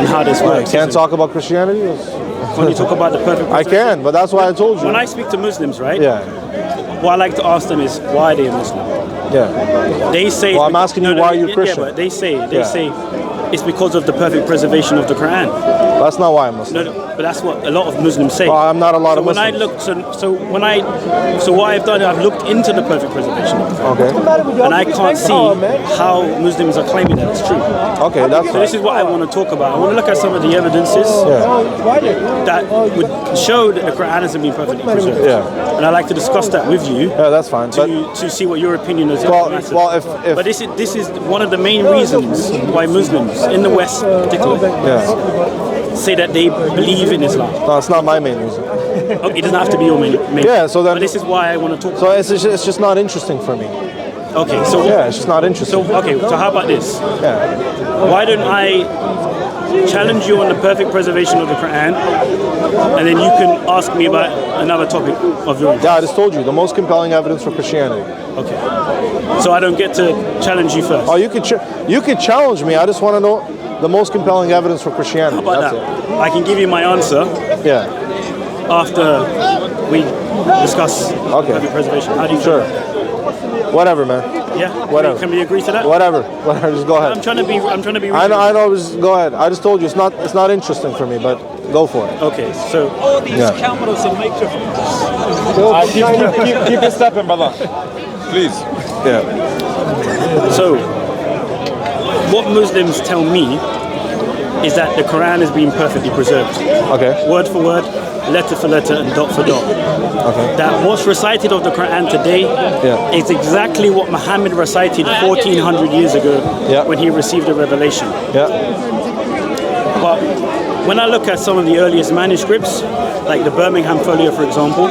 how this works. Can't talk about Christianity? When you talk about the perfect I can, but that's why I told you. When I speak to Muslims, right? Yeah. What I like to ask them is, why are they a Muslim? Yeah. They say... Well, I'm asking you why you're Christian. Yeah, but they say it's because of the perfect preservation of the Quran. That's not why I'm Muslim. No, but that's what a lot of Muslims say. Well, I'm not a lot of Muslims. So what I've done, I've looked into the perfect preservation of the Quran. Okay. And I can't see how Muslims are claiming that it's true. Okay, that's so this is what I want to talk about. I want to look at some of the evidences that would show that the Quran hasn't been perfectly preserved. Yeah. And I'd like to discuss that with you. Yeah, that's fine. To see what your opinion is. Well, but this is one of the main reasons why Muslims in the West, particularly, say that they believe in Islam. No, it's not my main reason. Okay, it doesn't have to be your main. Yeah, so then. But this is why I want to talk. So it's just not interesting for me. Okay, so yeah, it's just not interesting. So how about this? Yeah. Why don't I challenge you on the perfect preservation of the Quran, and then you can ask me about another topic of yours? Yeah, I just told you the most compelling evidence for Christianity. Okay. So I don't get to challenge you first. Oh, you could challenge me. I just want to know the most compelling evidence for Christianity. How about that? I can give you my answer. Yeah. After we discuss perfect preservation. How do you Sure. Whatever, man. Yeah. Whatever. Can we agree to that? Whatever. Just go ahead. I'm trying to be. I know. Just go ahead. I just told you it's not interesting for me, but go for it. Okay. So all these cameras are makeshift. Keep it stepping, brother. Please. Yeah. So what Muslims tell me is that the Quran is being perfectly preserved. Okay. Word for word, letter for letter, and dot for dot. Okay. That what's recited of the Quran today is exactly what Muhammad recited 1400 years ago when he received the revelation. Yeah. But when I look at some of the earliest manuscripts, like the Birmingham Folio, for example,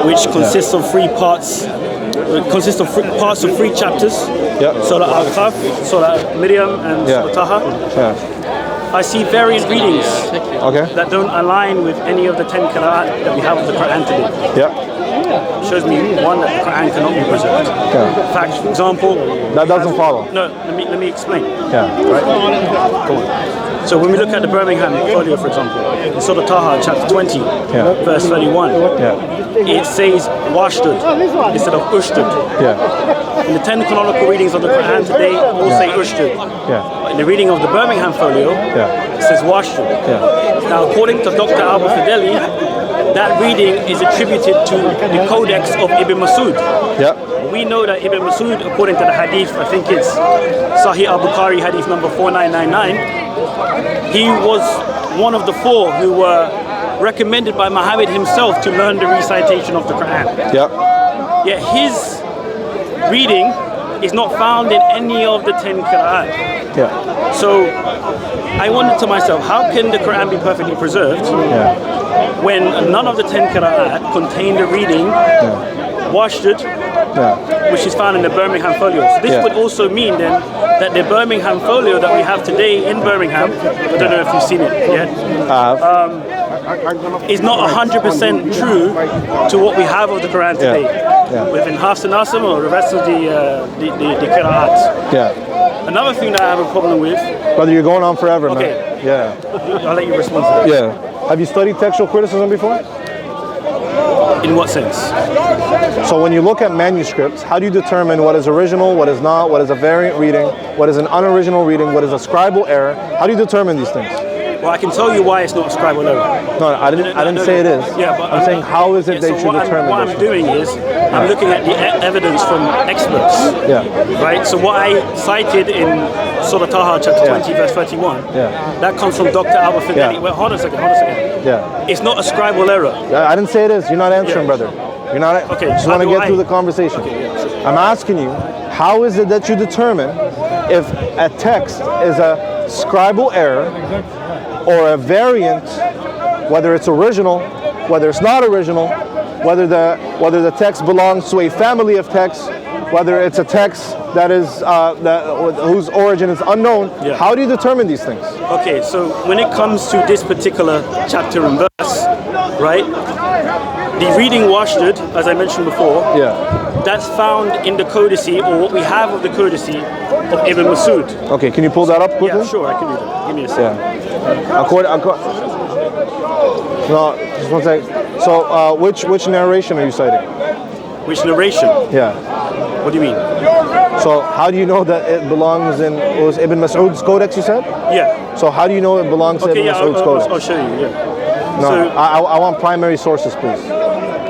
which consists of three parts, parts of three chapters, Surah Al-Kahf, Surah Maryam, and Surah Taha. Yeah. I see variant readings that don't align with any of the 10 qira'at that we have of the Quran today. Yeah. Shows me, one, that the Quran cannot be preserved. Yeah. Fact, for example... That doesn't follow. No, let me explain. Yeah. Right? Go on. So when we look at the Birmingham Folio, for example, in Surah Taha, chapter 20, verse 31, it says washdud instead of ushdud. Yeah. In the 10 canonical readings of the Quran today, all say ushdud. Yeah. In the reading of the Birmingham Folio, it says washdud. Yeah. Now, according to Dr. Abu Fideli, that reading is attributed to the Codex of Ibn Masud. Yeah. We know that Ibn Masud, according to the hadith, I think it's Sahih al-Bukhari hadith number 4999, he was one of the four who were recommended by Muhammad himself to learn the recitation of the Quran. Yeah. Yet his reading is not found in any of the 10 qira'at. Yeah. So I wondered to myself, how can the Quran be perfectly preserved when none of the 10 qira'at contain the reading washdud, which is found in the Birmingham Folio. So this would also mean then that the Birmingham Folio that we have today in Birmingham, I don't know if you've seen it yet, is not 100% true to what we have of the Quran today. Within Hafs and Asim or the rest of the qira'at. Yeah. Another thing that I have a problem with... Brother, you're going on forever, man. Yeah. I'll let you respond to that. Yeah. Have you studied textual criticism before? In what sense? So when you look at manuscripts, how do you determine what is original, what is not, what is a variant reading, what is an unoriginal reading, what is a scribal error? How do you determine these things? Well, I can tell you why it's not a scribal error. No, I didn't say it is. Yeah, but I'm saying how is it that you determine what I'm doing is I'm looking at the evidence from experts. Yeah. Right. So what I cited in Surah Taha chapter 20 verse 31. That comes from Dr. Abu Fideli. Well, hold on a second. Yeah. It's not a scribal error. I didn't say it is. You're not answering, brother. You're not. Okay. Just want to get through the conversation. I'm asking you, how is it that you determine if a text is a scribal error or a variant, whether it's original, whether it's not original, whether the text belongs to a family of texts, whether it's a text that is whose origin is unknown? How do you determine these things? Okay, so when it comes to this particular chapter and verse, right? the reading washdud, as I mentioned before, that's found in the codicy, or what we have of the codicy of Ibn Masud. Okay, can you pull that up quickly? Yeah, sure, I can do that. Give me a second. No, just one second. So, which narration are you citing? Which narration? Yeah. What do you mean? So, how do you know that it belongs in, was Ibn Mas'ud's codex, you said? Yeah. So, how do you know it belongs to Ibn Mas'ud's codex? I'll show you, yeah. No, So, I want primary sources, please.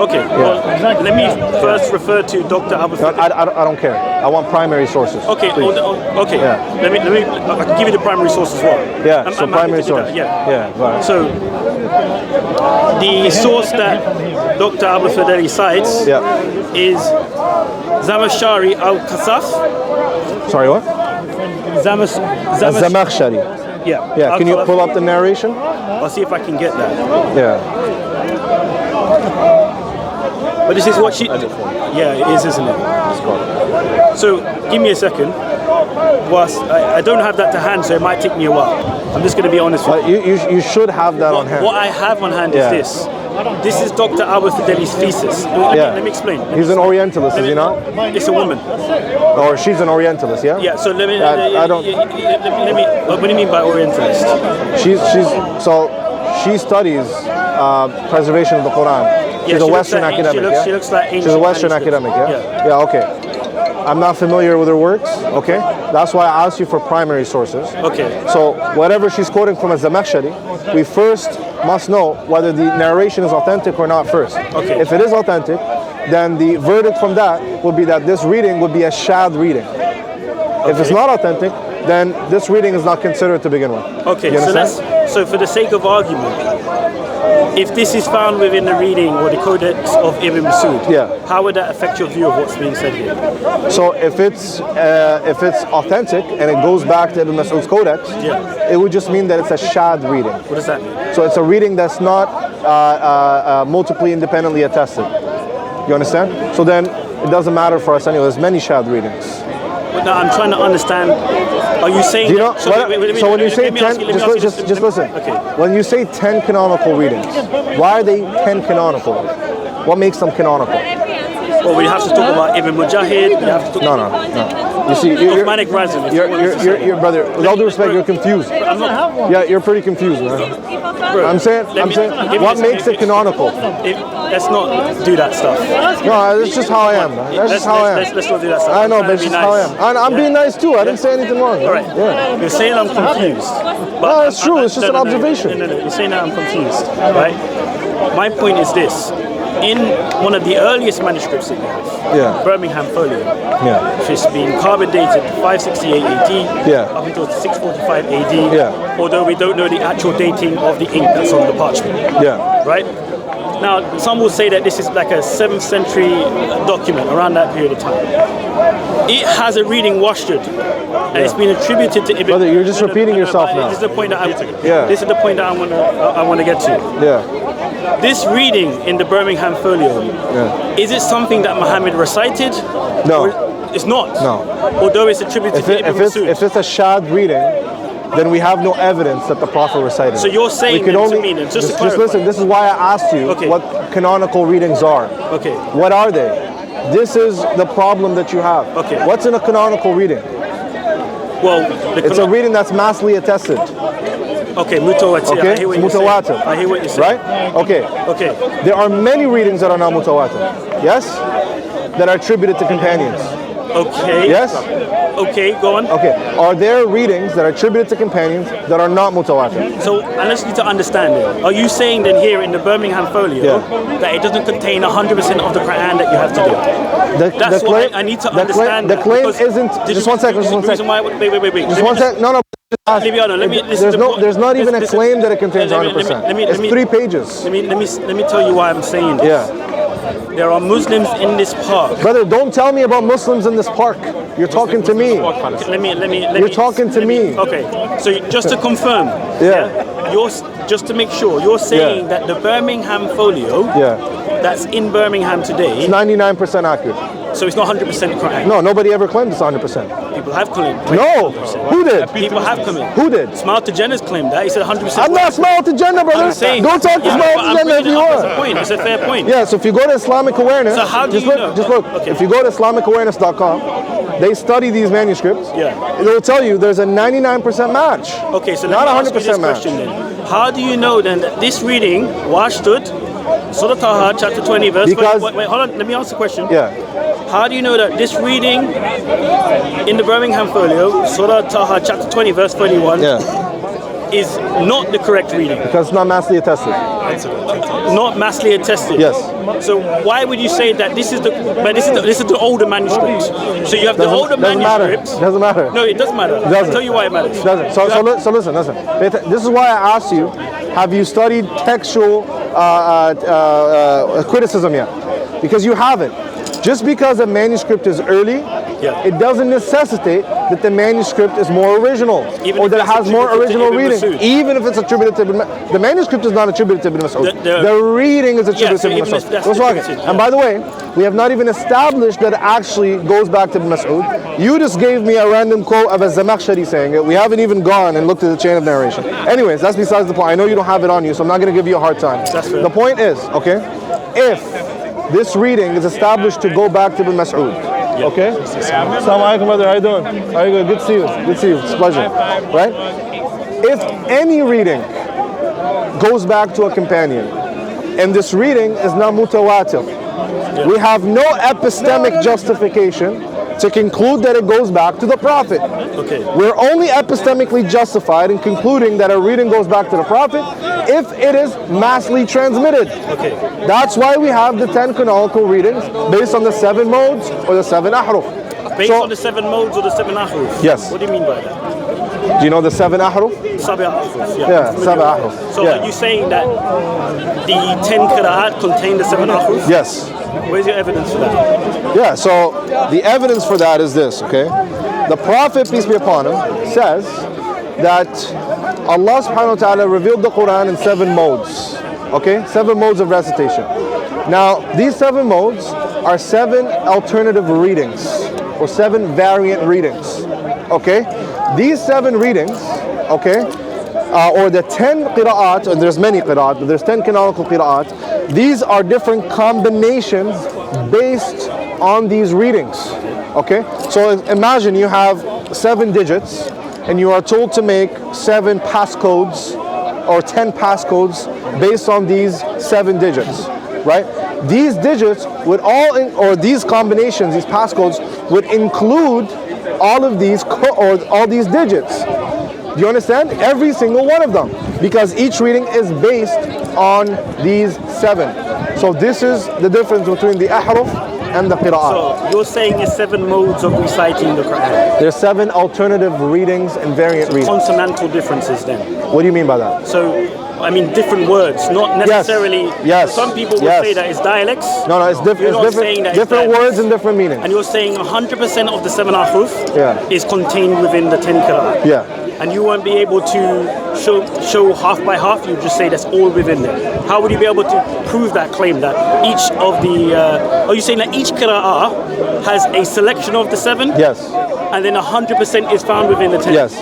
okay, well, let me first refer to Dr. Abu No, I don't care. I want primary sources. Okay, okay. Yeah. Let me. I can give you the primary source as well. Yeah. I'm So happy primary to do source. that, yeah. Yeah. Go ahead. So the source that Dr. Abu Fadeli cites is Zamakhshari al-Kasaf. Sorry, what? Zamakhshari. Yeah. Yeah. Can you pull up the narration? I'll see if I can get that. Yeah. But this is what she. Yeah, it is, isn't it? So give me a second. Whilst I don't have that to hand, so it might take me a while. I'm just going to be honest with you. You should have that on hand. What I have on hand is this. This is Dr. Abu Fadeli's thesis. Let me explain. He's an Orientalist, is he not? It's a woman. Or she's an Orientalist, yeah? Yeah. So let me. I don't. Let me. What do you mean by Orientalist? She studies preservation of the Quran. She's a Western academic. She looks like ancient. She's a Western academic, yeah? Yeah, okay. I'm not familiar with her works, okay? That's why I asked you for primary sources. Okay. So whatever she's quoting from as Zamakhshari, we first must know whether the narration is authentic or not first. Okay. If it is authentic, then the verdict from that will be that this reading would be a shad reading. If it's not authentic, then this reading is not considered to begin with. Okay, You understand? so for the sake of argument, if this is found within the reading or the codex of Ibn Masud, how would that affect your view of what's being said here? So if it's authentic and it goes back to Ibn Mas'ud's codex, it would just mean that it's a shad reading. What does that mean? So it's a reading that's not multiply independently attested. You understand? So then it doesn't matter for us anyway. There's many shad readings. But now I'm trying to understand. Are you saying? Do you know? So when you say 10, just listen. Okay. When you say 10 canonical readings, why are they 10 canonical? What makes them canonical? Well, we have to talk about Ibn Mujahid. We have to talk No. You see, you're brother. With all due respect, you're confused. I'm not. Yeah, you're pretty confused, man. Bro, I'm saying, what makes it canonical? Let's not do that stuff. No, that's just how I am, man. That's just how I am. Let's not do that stuff. I know, but it's just how I am. I'm being nice too. I didn't say anything wrong. All right. Yeah. You're saying I'm confused. No, it's true. It's just an observation. No. You're saying that I'm confused, right? My point is this. In one of the earliest manuscripts that we have, Birmingham Folio, which has been carbon dated 568 AD up until 645 AD, although we don't know the actual dating of the ink that's on the parchment. Right? Now, some will say that this is like a 7th century document around that period of time. It has a reading washdud, and it's been attributed to Ibn. Brother, you're just repeating yourself now. This is the point that this is the point that I want to get to. This reading in the Birmingham Folio, is it something that Muhammad recited? No. It's not? No. Although it's attributed to Ibn Masud. If it's a shad reading, then we have no evidence that the Prophet recited. So you're saying to me, just to clarify. Just listen, this is why I asked you what canonical readings are. Okay. What are they? This is the problem that you have. Okay. What's in a canonical reading? Well, it's a reading that's massively attested. Okay, mutawatir. Okay, I hear what you're mutawatir. saying. I hear what you're saying. Right? Okay. Okay. There are many readings that are not mutawatir. Yes? That are attributed to companions. Okay. Yes? Okay, go on. Okay. Are there readings that are attributed to companions that are not mutawatir? So, I just need to understand it. Are you saying then here in the Birmingham Folio that it doesn't contain 100% of the Quran that you have to do? That's what I need to understand. The claim isn't. Just one second. Just one second. Wait. Just one second. No. There's not even a claim that it contains 100%. It's 3 pages. Let me tell you why I'm saying this. Yeah. There are Muslims in this park. Brother, don't tell me about Muslims in this park. You're talking to me. You're talking to me. Okay. So just to confirm. You're just to make sure. You're saying that the Birmingham Folio. That's in Birmingham today. It's 99% accurate. So it's not 100% correct. No, nobody ever claimed it's 100%. people have claimed. No. Who did? People have come in. Who did? Smart to Jenna's claimed that. He said 100%. I'm not small to gender, brother. I'm saying, Don't talk to yeah, small but to I'm gender if bringing you it up as a want. point. It's a fair point. Yeah, so if you go to Islamic Awareness, So how do just you look, know? just look. Okay. If you go to IslamicAwareness.com, they study these manuscripts. Yeah. It will tell you there's a 99% match. Okay, so not let me ask you 100% this match. question then. How do you know then that this reading, Washdud, Surah Taha, chapter 20, verse... Because- wait, hold on, let me ask the question. Yeah. How do you know that this reading in the Birmingham Folio, Surah Taha, chapter 20, verse 31, Yeah. is not the correct reading? Because it's not massively attested. Not massively attested. Yes. So why would you say that this is the older manuscript? So you have the older Doesn't matter. manuscripts. Doesn't matter. No, it doesn't matter. Doesn't. I'll tell you why it matters. Doesn't. So listen. This is why I asked you, have you studied textual criticism yet? Because you haven't. Just because a manuscript is early, Yeah. it doesn't necessitate that the manuscript is more original Even or if that it it's has more attributed to original Ibn reading. Mas'ud. Even if it's attributed to the manuscript is not attributed to Ibn Mas'ud. The reading is attributed so to Ibn even Mas'ud. if that's That's why- attributed, And by the way, we have not even established that it actually goes back to Ibn Mas'ud. You just gave me a random quote of a Zamakhshari saying it. We haven't even gone and looked at the chain of narration. Anyways, that's besides the point. I know you don't have it on you, so I'm not going to give you a hard time. That's fair. The point is, okay, if this reading is established to go back to Ibn Mas'ud, okay? Assalamu alaikum, brother. How you doing? How you good? Good to see you. Good to see you. It's a pleasure. Right? If any reading goes back to a companion, and this reading is not mutawatir, we have no epistemic justification to conclude that it goes back to the Prophet. Okay. We're only epistemically justified in concluding that a reading goes back to the Prophet if it is massively transmitted. Okay. That's why we have the 10 canonical readings based on the 7 modes or the 7 ahruf. Based So- on the 7 modes or the 7 ahruf? Yes. What do you mean by that? Do you know the 7 ahruf? Sabi ahruf. Yeah, 7 ahruf. So Yeah. are you saying that the 10 qira'at contain the 7 ahruf? Yes. Where's your evidence for that? Yeah, so the evidence for that is this, okay? The Prophet, peace be upon him, says that Allah subhanahu wa ta'ala revealed the Quran in 7 modes, okay? 7 modes of recitation. Now, these 7 modes are 7 alternative readings or 7 variant readings, okay? These 7 readings, okay, or the 10 qira'at, and there's many qira'at, but there's 10 canonical qira'at, these are different combinations based on these readings, okay? So imagine you have 7 digits and you are told to make 7 passcodes or 10 passcodes based on these 7 digits, right? These digits would or these combinations, these passcodes would include all of these or all these digits. Do you understand? Every single one of them, because each reading is based on these 7. So this is the difference between the ahruf and the qira'at. So you're saying it's 7 modes of reciting the Quran. There's 7 alternative readings and variant readings. Consonantal differences then. What do you mean by that? So, I mean different words, not necessarily. Yes. Some people would Yes. say that it's dialects. No, it's You're different. not It's saying that different. it's Different dialects. words and different meanings. And you're saying 100% of the 7 ahruf Yeah. is contained within the 10 qira'at. Yeah. And you won't be able to show half by half. You just say that's all within there. How would you be able to prove that claim that each of the? Are you saying that each qira'ah has a selection of the 7? Yes. And then 100% is found within the 10? Yes.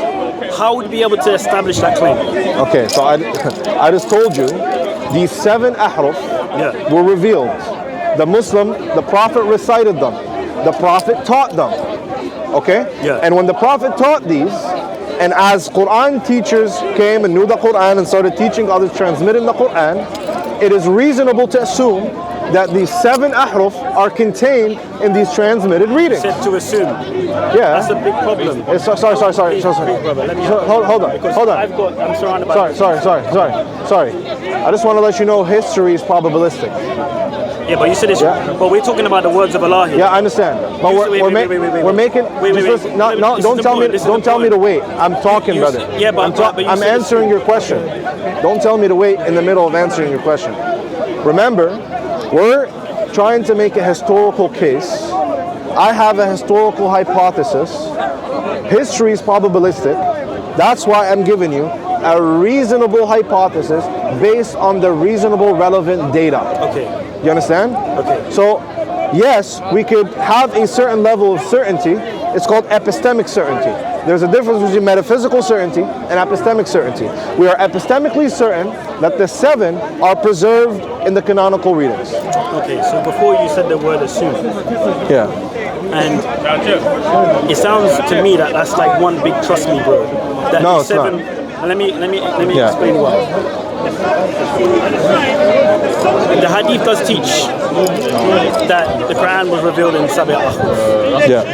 How would you be able to establish that claim? Okay, so I just told you these 7 ahruf were revealed. The Prophet recited them. The Prophet taught them. Okay? Yeah. And when the Prophet taught these, and as Quran teachers came and knew the Quran and started teaching others, transmitting the Quran, it is reasonable to assume that these 7 ahruf are contained in these transmitted readings. Said to assume. Yeah. That's a big problem. Sorry. Big brother, let me Hold on. Because Hold on. I'm surrounded by. Sorry. I just want to let you know history is probabilistic. Yeah, but you said it's. Yeah. But we're talking about the words of Allah here. Yeah, I understand. But we're making. Don't tell me to wait. I'm talking, brother. Yeah, but you I'm said answering your question. Don't tell me to wait in the middle of answering your question. Remember, we're trying to make a historical case. I have a historical hypothesis. History is probabilistic. That's why I'm giving you a reasonable hypothesis based on the reasonable relevant data. Okay. You understand? Okay. So, yes, we could have a certain level of certainty It's called epistemic certainty. There's a difference between metaphysical certainty and epistemic certainty. We are epistemically certain that the 7 are preserved in the canonical readings. Okay, so before you said the word assume, Yeah. and it sounds to me that that's like one big trust me, bro. That No, the it's 7. not. Let me Yeah. explain why. The hadith does teach that the Quran was revealed in Sabi Ahruf. Yeah.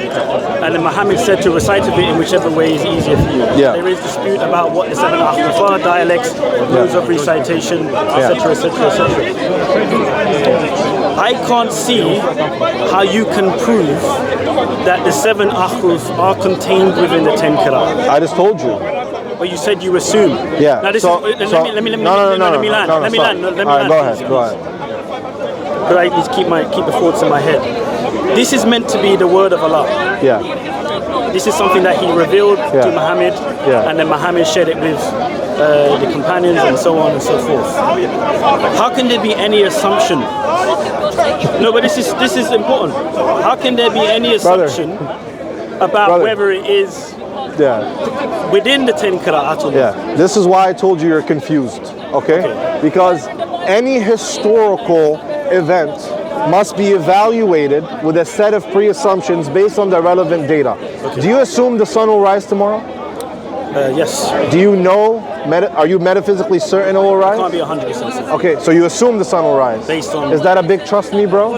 And then Muhammad said to recite of it in whichever way is easier for you. Yeah. There is dispute about what the 7 Ahruf are, dialects, modes of recitation, etc., etc., etc. I can't see how you can prove that the 7 Ahruf are contained within the 10 Qira'at. I just told you. But you said you assume. Yeah. Now this so, is, so, let me land. no, Let me land. Let me land. All right, go ahead. Go ahead. Because I need to keep the thoughts in my head. This is meant to be the word of Allah. Yeah. This is something that he revealed to Muhammad, and then Muhammad shared it with the companions and so on and so forth. How can there be any assumption? No, but this is important. How can there be any assumption about whether it is within the 10 Qira'at or not? Yeah. This is why I told you you're confused. Okay? Because any historical event must be evaluated with a set of pre-assumptions based on the relevant data. Okay. Do you assume the sun will rise tomorrow? Yes. Do you know, are you metaphysically certain it will rise? I can't be 100% certain. Okay, so you assume the sun will rise. Based on... Is that a big trust me, bro?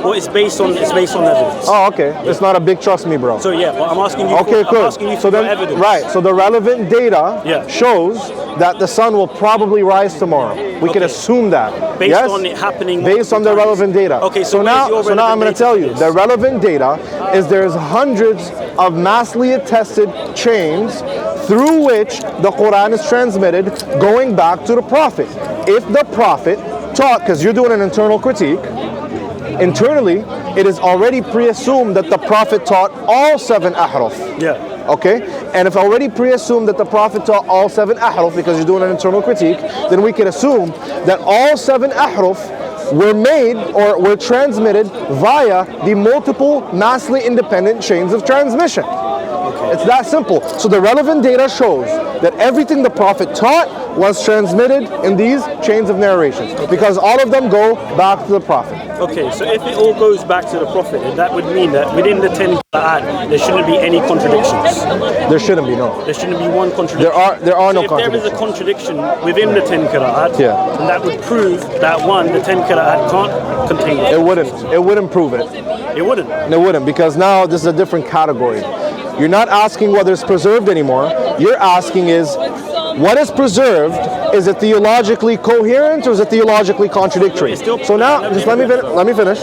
Well, it's based on evidence. Oh, okay. Yeah. It's not a big trust me, bro. So yeah, but I'm asking you okay, for, cool. I'm asking you so for then, evidence. Right, so the relevant data shows that the sun will probably rise tomorrow. We can assume that. Based on it happening. Based on the relevant data. Okay, so now I'm going to tell you, the relevant data is there's hundreds of massively attested chains through which the Quran is transmitted going back to the Prophet. If the Prophet taught, because you're doing an internal critique, internally, it is already pre-assumed that the Prophet taught all 7 ahruf. Yeah. Okay? And if already pre-assumed that the Prophet taught all 7 ahruf, because you're doing an internal critique, then we can assume that all 7 ahruf were made or were transmitted via the multiple massively independent chains of transmission. It's that simple. So the relevant data shows that everything the Prophet taught was transmitted in these chains of narrations, because all of them go back to the Prophet. Okay, so if it all goes back to the Prophet, then that would mean that within the 10 Qira'at, there shouldn't be any contradictions. There shouldn't be, no. There shouldn't be one contradiction. There are no if contradictions. If there is a contradiction within the 10 Qira'at, then that would prove that the 10 Qira'at can't contain it. It wouldn't prove it. It wouldn't? It wouldn't, because now this is a different category. You're not asking whether it's preserved anymore. You're asking is, what is preserved? Is it theologically coherent or is it theologically contradictory? So now, just let me finish.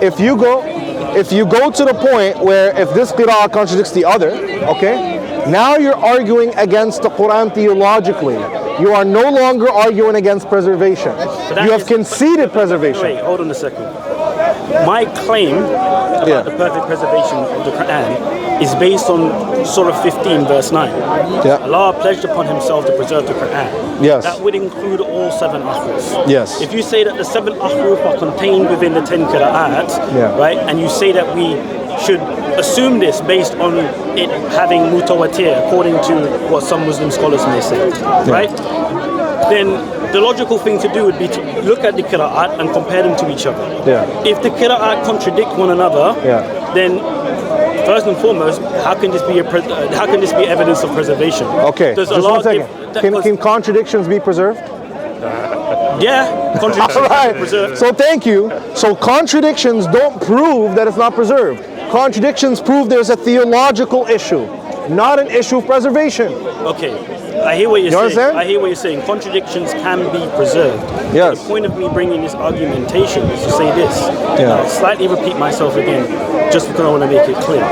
If you go to the point where if this qira'ah contradicts the other, okay, now you're arguing against the Quran theologically. You are no longer arguing against preservation. You have conceded preservation. Wait, hold on a second. My claim about the perfect preservation of the Quran is based on Surah 15 verse 9. Allah pledged upon himself to preserve the Quran. Yes. That would include all 7 ahruf. Yes. If you say that the 7 ahruf are contained within the 10 qira'at, right, and you say that we should assume this based on it having mutawatir, according to what some Muslim scholars may say, right, then the logical thing to do would be to look at the qira'at and compare them to each other. If the qira'at contradict one another, then first and foremost, how can this be evidence of preservation? Okay, just 1 second. Can contradictions be preserved? Yeah, contradictions are preserved. So thank you. So contradictions don't prove that it's not preserved. Contradictions prove there's a theological issue, not an issue of preservation. Okay, I hear what you're saying. Understand? I hear what you're saying. Contradictions can be preserved. Yes. The point of me bringing this argumentation is to say this. I'll slightly repeat myself again, just because I want to make it clear.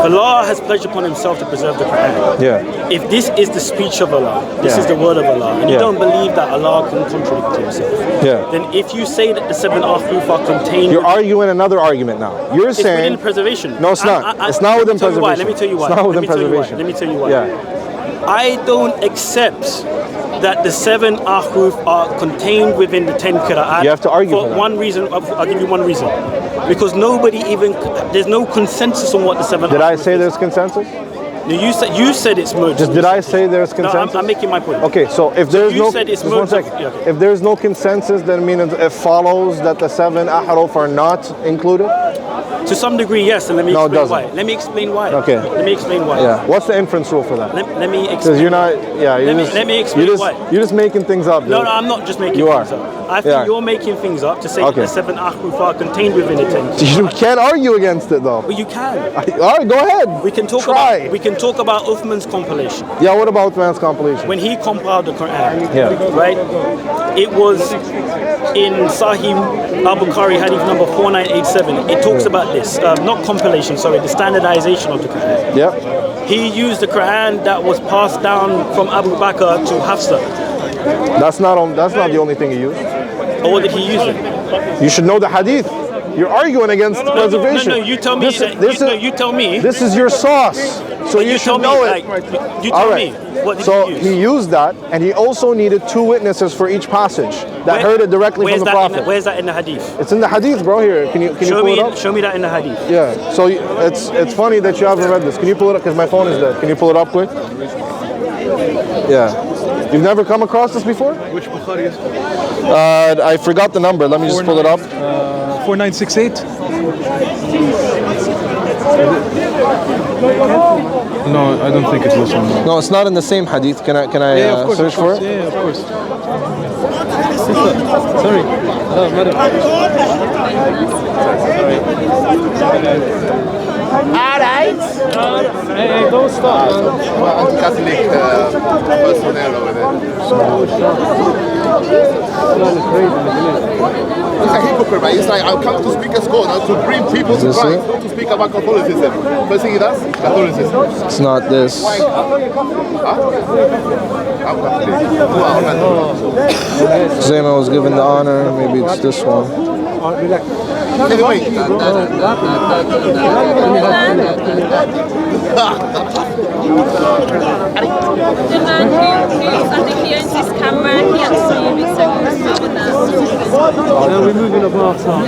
Allah has pledged upon himself to preserve the Quran. If this is the speech of Allah, this is the word of Allah, and you don't believe that Allah can contradict himself, then if you say that the 7 ahruf are contained... You're arguing another argument now. You're saying... It's within preservation. No, it's not. It's not within preservation. Let me tell you why. It's not within preservation. Let me tell you why. I don't accept that the 7 ahruf are contained within the 10 qira'at. You have to argue for that. one reason. I'll give you one reason. Because there's no consensus on what the 7 Did I ahruf say is. there's consensus? No, you said it's merged. Just did I say there's consensus? No, I'm making my point. Okay, so if there's you said it's just one merged. second. Yeah, okay. If there's no consensus, then it means it follows that the 7 ahruf are not included? To some degree, yes, and let me No, it explain doesn't. why. Let me explain why. Okay. Let me explain why. Yeah. What's the inference rule for that? Let me explain. Because you're not, yeah, you're Let me explain why. You're just making things up, dude. No, I'm not just making You things are. up. I think Yeah. you're making things up to say Okay. that the 7 ahruf are contained within the 10. You can't argue against it, though. But you can. All right, go ahead. We can talk Try. about Uthman's compilation. Yeah, what about man's compilation? When he compiled the Quran, Yeah. right? It was in Sahih al-Bukhari hadith number 4987. It talks about this, not compilation, sorry, the standardization of the Quran. Yeah. He used the Quran that was passed down from Abu Bakr to Hafsa. That's not the only thing he used. Or what did he use it? You should know the hadith. You're arguing against preservation. No, you tell me. You tell me. This is your sauce, so you tell should me, know like, it. you All tell right. me. What did So he use? he used that, and he also needed 2 witnesses for each passage that heard it directly from the Prophet. Where's that in the hadith? It's in the hadith, bro. Here, can you pull it up? Show me that in the hadith. Yeah. So it's funny that you haven't read this. Can you pull it up? Because my phone is dead. Can you pull it up quick? Yeah. You've never come across this before? Which Bukhari is it? I forgot the number. Let me just pull it up. 4968? No, I don't think it's this one. No. No, it's not in the same hadith. Can I Of course, search for it? Yeah, of course. Sorry. No, madam. Alright. Hey, don't stop. Anti-Catholic personnel over there. It's a hypocrite, right? It's like, I'll come to speak as God, to bring people to this Christ, it? not to speak about Catholicism. First thing he does, Catholicism. It's not this. Zayma was given the honor. Maybe it's this one. Anyway, The man who's I think he owns this camera, he actually is so concerned with that. Now we're moving about now.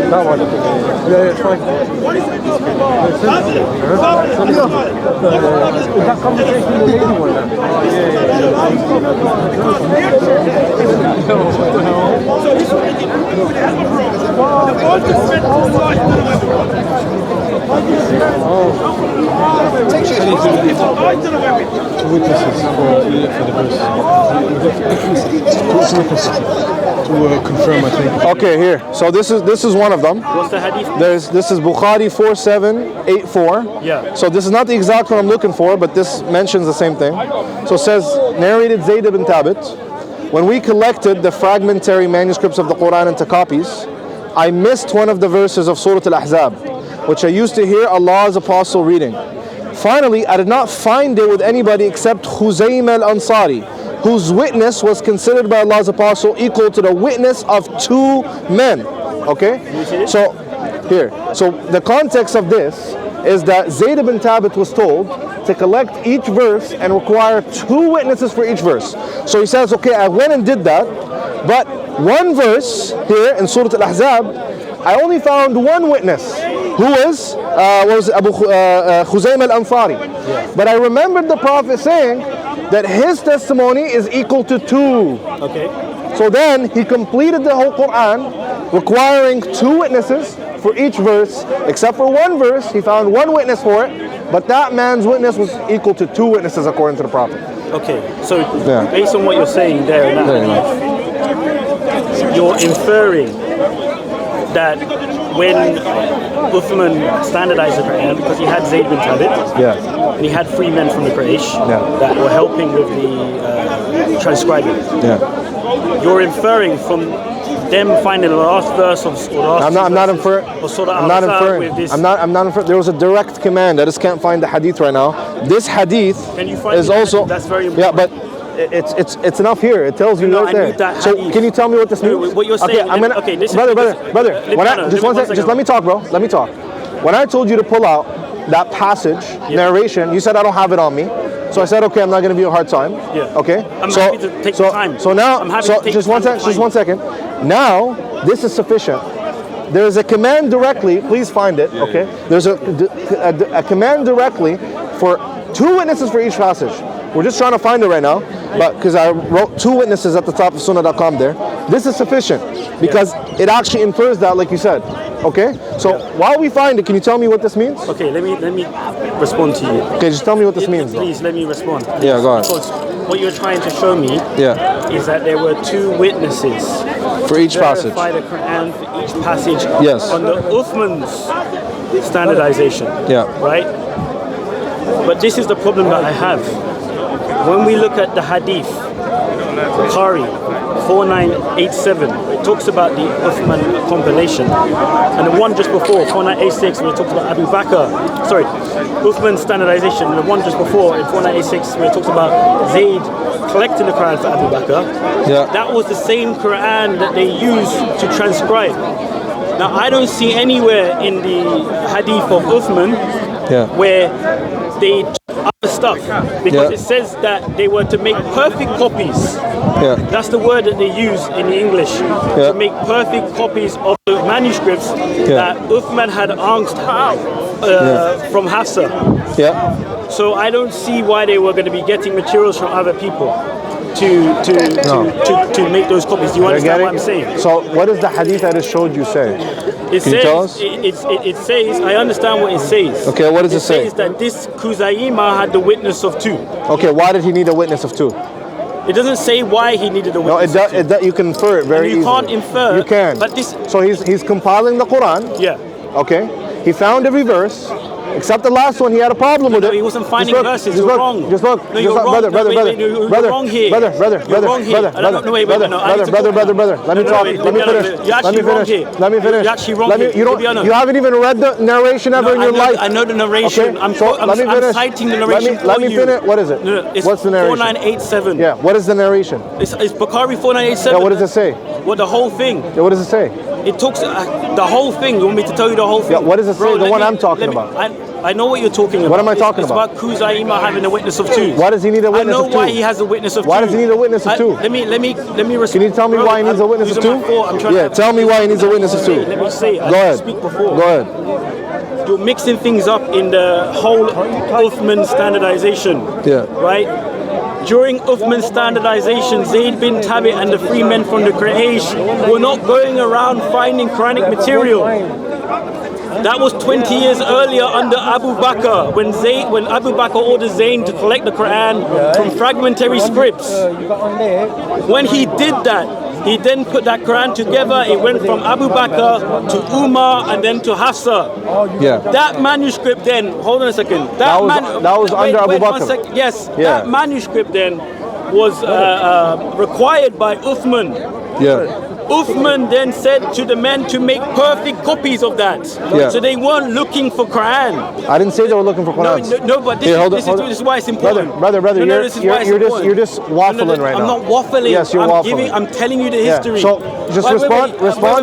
That one. Yeah, it's fine. Is that conversation the lady one? Witnesses for the verse. To confirm, I think. Okay, here. So this is one of them. What's the hadith? This is Bukhari 4784. Yeah. So this is not the exact one I'm looking for, but this mentions the same thing. So it says, narrated Zayd ibn Thabit, when we collected the fragmentary manuscripts of the Quran into copies, I missed one of the verses of Surah Al-Ahzab, which I used to hear Allah's apostle reading. Finally, I did not find it with anybody except Khuzaym al-Ansari, whose witness was considered by Allah's apostle equal to the witness of 2 men. Okay? So, here. So, the context of this is that Zayd ibn Thabit was told to collect each verse and require 2 witnesses for each verse. So he says, okay, I went and did that, but one verse here in Surah Al-Ahzab, I only found 1 witness, who was Abu Khuzaym al-Ansari. But I remembered the Prophet saying that his testimony is equal to 2. Okay. So then he completed the whole Quran, requiring 2 witnesses for each verse, except for 1 verse, he found 1 witness for it, but that man's witness was equal to 2 witnesses according to the Prophet. Okay. So Yeah. based on what you're saying there, and Fair that, you're inferring that when Uthman standardized the Quran, because he had Zayd bin Thabit, Yeah, and he had 3 men from the Quraysh Yeah. that were helping with the transcribing. yeah. You're inferring from them finding the last verse of or the last I'm not inferring. Surah I'm not Al-Ahzab inferring. with this. I'm not inferring. There was a direct command. I just can't find the hadith right now. this hadith Can you find is me that also hadith? That's very yeah, important. but it's enough here. It tells you No, right I there. need that So hadith. can you tell me what this No, means? what you're saying- Okay, I'm gonna. okay, listen, brother. listen, When no, just one one second. Just let me talk, bro. Let me talk. When I told you to pull out that passage narration, you said I don't have it on me. So I said, okay, I'm not going to give you a hard time. Yeah. Okay. I'm happy to take the time. So now, I'm happy to take just the one time second. to Just find one second. Now, this is sufficient. There is a command directly. Please find it. Okay. There's a command directly for 2 witnesses for each passage. We're just trying to find it right now, but because I wrote 2 witnesses at the top of sunnah.com there. This is sufficient because it actually infers that, like you said. Okay. So while we find it, can you tell me what this means? Okay, let me respond to you. Okay, just tell me what this means. Though. Please let me respond. Yeah, go ahead. Because what you're trying to show me Yeah. is that there were 2 witnesses For each passage. verify the Quran for each passage Yes. under Uthman's standardization. Yeah. Right? But this is the problem that I have. When we look at the hadith, Bukhari 4987, it talks about the Uthman compilation. And the one just before, 4986, where it talks about Abu Bakr, sorry, Uthman standardization. And the one just before, in 4986, where it talks about Zayd collecting the Quran for Abu Bakr. Yeah. That was the same Quran that they used to transcribe. Now, I don't see anywhere in the hadith of Uthman where they took other stuff, because it says that they were to make perfect copies. That's the word that they use in the English, to make perfect copies of the manuscripts that Uthman had angst from Hafsa. So I don't see why they were going to be getting materials from other people to make those copies. Do you understand what I'm saying? So what does the hadith I just showed you say? It Can you tell us? It says, I understand what it says. Okay, what does it say? It says that this Khuzaima had the witness of 2. Okay, why did he need a witness of 2? It doesn't say why he needed a No, witness of 2. you can infer it very And you easily. can't infer. You can. But this. So he's compiling the Quran. Yeah. Okay. He found every verse. Except the last one, he had a problem with it. He wasn't finding verses. You're wrong. Just look. No, you're wrong. Brother. You're wrong here. Brother. You're wrong here. Brother. Let me talk. Let me finish. You're actually wrong here. Let me finish. You're actually wrong here. You haven't even read the narration ever in your life. I know the narration. Okay. I'm citing the narration. Let me finish. What is it? What's the narration? 4987. Yeah. What is the narration? It's Bukhari 4987. Yeah. What does it say? What, the whole thing? Yeah. What does it say? It talks the whole thing. You want me to tell you the whole thing? Yeah. What does it say? The one I'm talking about. I know what you're talking about. What am I talking about? It's about Khuzaima having a witness of 2. Why does he need a witness of 2? I know why he has a witness of 2. Why does he need a witness of 2? Let me respond. Can you tell me why he needs a witness of 2? Yeah, tell me why he needs a witness of 2. Let me say. Go ahead. Speak before. Go ahead. You're mixing things up in the whole Uthman standardization. Yeah. Right? During Uthman's standardization, Zayd bin Thabit and the 3 men from the Quraysh were not going around finding Quranic material. That was 20 years earlier under Abu Bakr, when Abu Bakr ordered Zayd to collect the Quran from fragmentary scripts. When he did that, he then put that Quran together. It went from Abu Bakr to Umar and then to Hafsa. Yeah. That manuscript then, hold on a second. That was under Abu Bakr. Yes, Yeah. that manuscript then was required by Uthman. Yeah. Uthman then said to the men to make perfect copies of that. Yeah. So they weren't looking for Quran. I didn't say they were looking for Quran. No, but this is why it's important. Brother, you're just waffling right now. I'm not waffling. Yes, you're waffling. I'm telling you the history. So just respond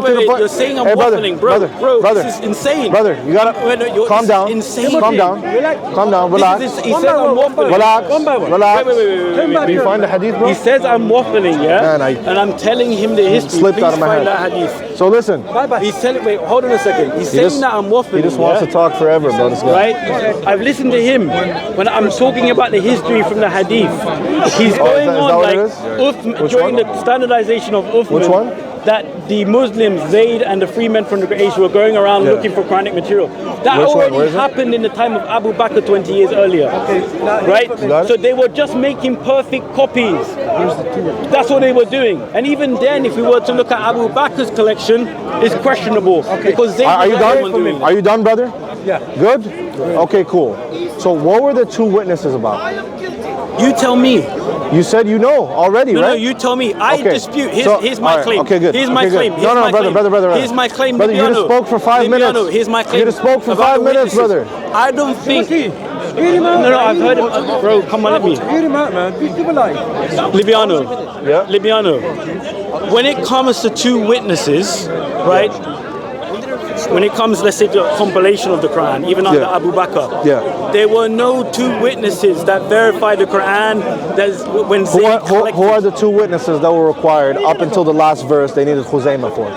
to the point. You're saying I'm Hey, waffling, brother, bro. This is insane. Brother, you gotta calm down. Insane. Calm down. Calm down. Relax. He says I'm waffling. Relax. Wait. Do you find the hadith, bro? He says I'm waffling, yeah? Man, and I'm telling him the history. Slipped Please out of my find head. that hadith. So listen. He's telling. Wait, hold on a second. He's saying that I'm waffling. He just wants to talk forever, bro. This guy. Right? I've listened to him when I'm talking about the history from the hadith. He's going on like during the standardization of Uthman. Which one? That the Muslims, Zayd and the 3 men from the Quraysh were going around looking for Quranic material. That already happened in the time of Abu Bakr 20 years earlier. Right? So they were just making perfect copies. That's what they were doing. And even then, if we were to look at Abu Bakr's collection, it's questionable. Because Zayd Are you done? Are you done, brother? Yeah. Good? Okay, cool. So what were the 2 witnesses about? You tell me. You said you know already, right? No, you tell me. I dispute. Here's my claim. Okay, good. Here's my claim. No, brother. Here's my claim. Brother, you just spoke for 5 minutes. Here's my claim. You just spoke for 5 minutes, brother. I don't think. Read him out. No, I've heard him. Bro, come on, let me. Read him out, man. Give a light. Libiano. Yeah. Libiano. When it comes to two witnesses, right? When it comes, let's say, to a compilation of the Quran, even under Abu Bakr, there were no two witnesses that verified the Quran. When Who are the two witnesses that were required up until the last verse they needed Khuzaymah for?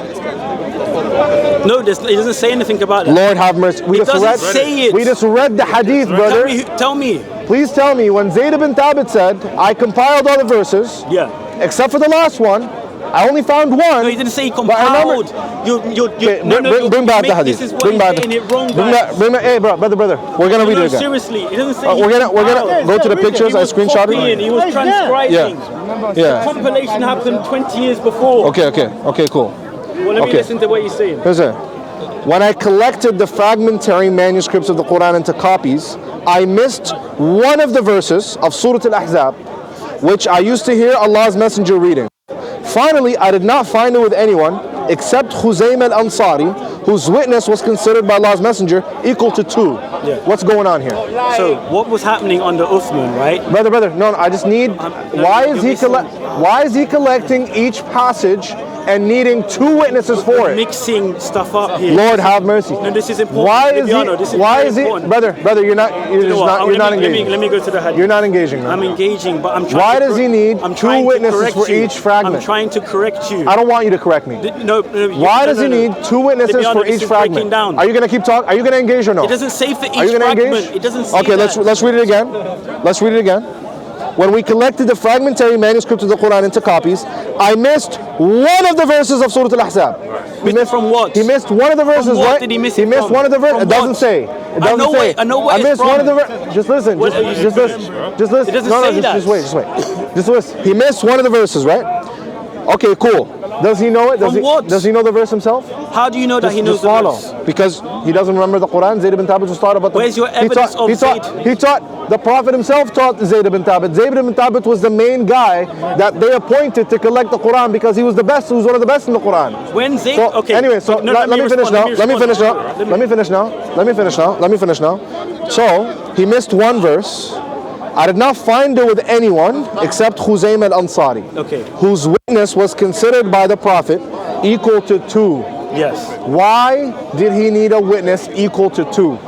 No, it doesn't say anything about that. Lord have mercy. We just read the hadith, brother. Tell me. Please tell me, when Zayd ibn Thabit said, I compiled all the verses, except for the last one, I only found one. No, he didn't say he compiled. Bring back the hadith. This is what he's getting it wrong, hey, brother, we're gonna read it again. Seriously, it doesn't say. We're gonna go to the pictures. I screenshotted. He was transcribing. Yeah. The compilation happened 20 years before. Okay, cool. Well, let me listen to what he's saying. Listen. When I collected the fragmentary manuscripts of the Quran into copies, I missed one of the verses of Surah Al-Ahzab, which I used to hear Allah's Messenger reading. Finally, I did not find it with anyone except Khuzaymah al-Ansari, whose witness was considered by Allah's Messenger equal to 2. What's going on here? So, what was happening under Uthman, right? Brother, no, I just need... Why is he collecting each passage and needing 2 witnesses for it? Mixing stuff up here. Lord have mercy. No, this is important. Why is he... Brother, you're not engaging. Let me go to the hadith. You're not engaging. I'm engaging, but I'm trying Why does he need 2 witnesses for each fragment? I'm trying to correct you. I don't want you to correct me. Why does he need 2 witnesses for each fragment? Are you going to keep talking? Are you going to engage or no? It doesn't say for each Are you going to fragment. engage? It doesn't say Okay, that. let's read it again. Let's read it again. When we collected the fragmentary manuscript of the Quran into copies, I missed one of the verses of Surah Al-Ahzab. He missed from what? He missed one of the verses, from what right? Did he miss he missed from? One of the verses. It doesn't what? say. It doesn't say. I know what I missed one of the verses. Just listen. Just listen. It doesn't say that. Just wait. Just listen. He missed one of the verses, right? Okay, cool. Does he know it? Does he know the verse himself? How do you know that he knows the verse? Because he doesn't remember the Quran. Zayd ibn Thabit was taught about the... Where's your evidence of Zayd? He taught, the Prophet himself taught Zayd ibn Thabit. Zayd ibn Thabit was the main guy that they appointed to collect the Quran because he was the best, he was one of the best in the Quran. When Zayd... So, okay. Anyway, so let me finish now. Let me finish now. So, he missed one verse. I did not find it with anyone except Khuzaymah al-Ansari, whose witness was considered by the Prophet equal to 2. Yes. Why did he need a witness equal to 2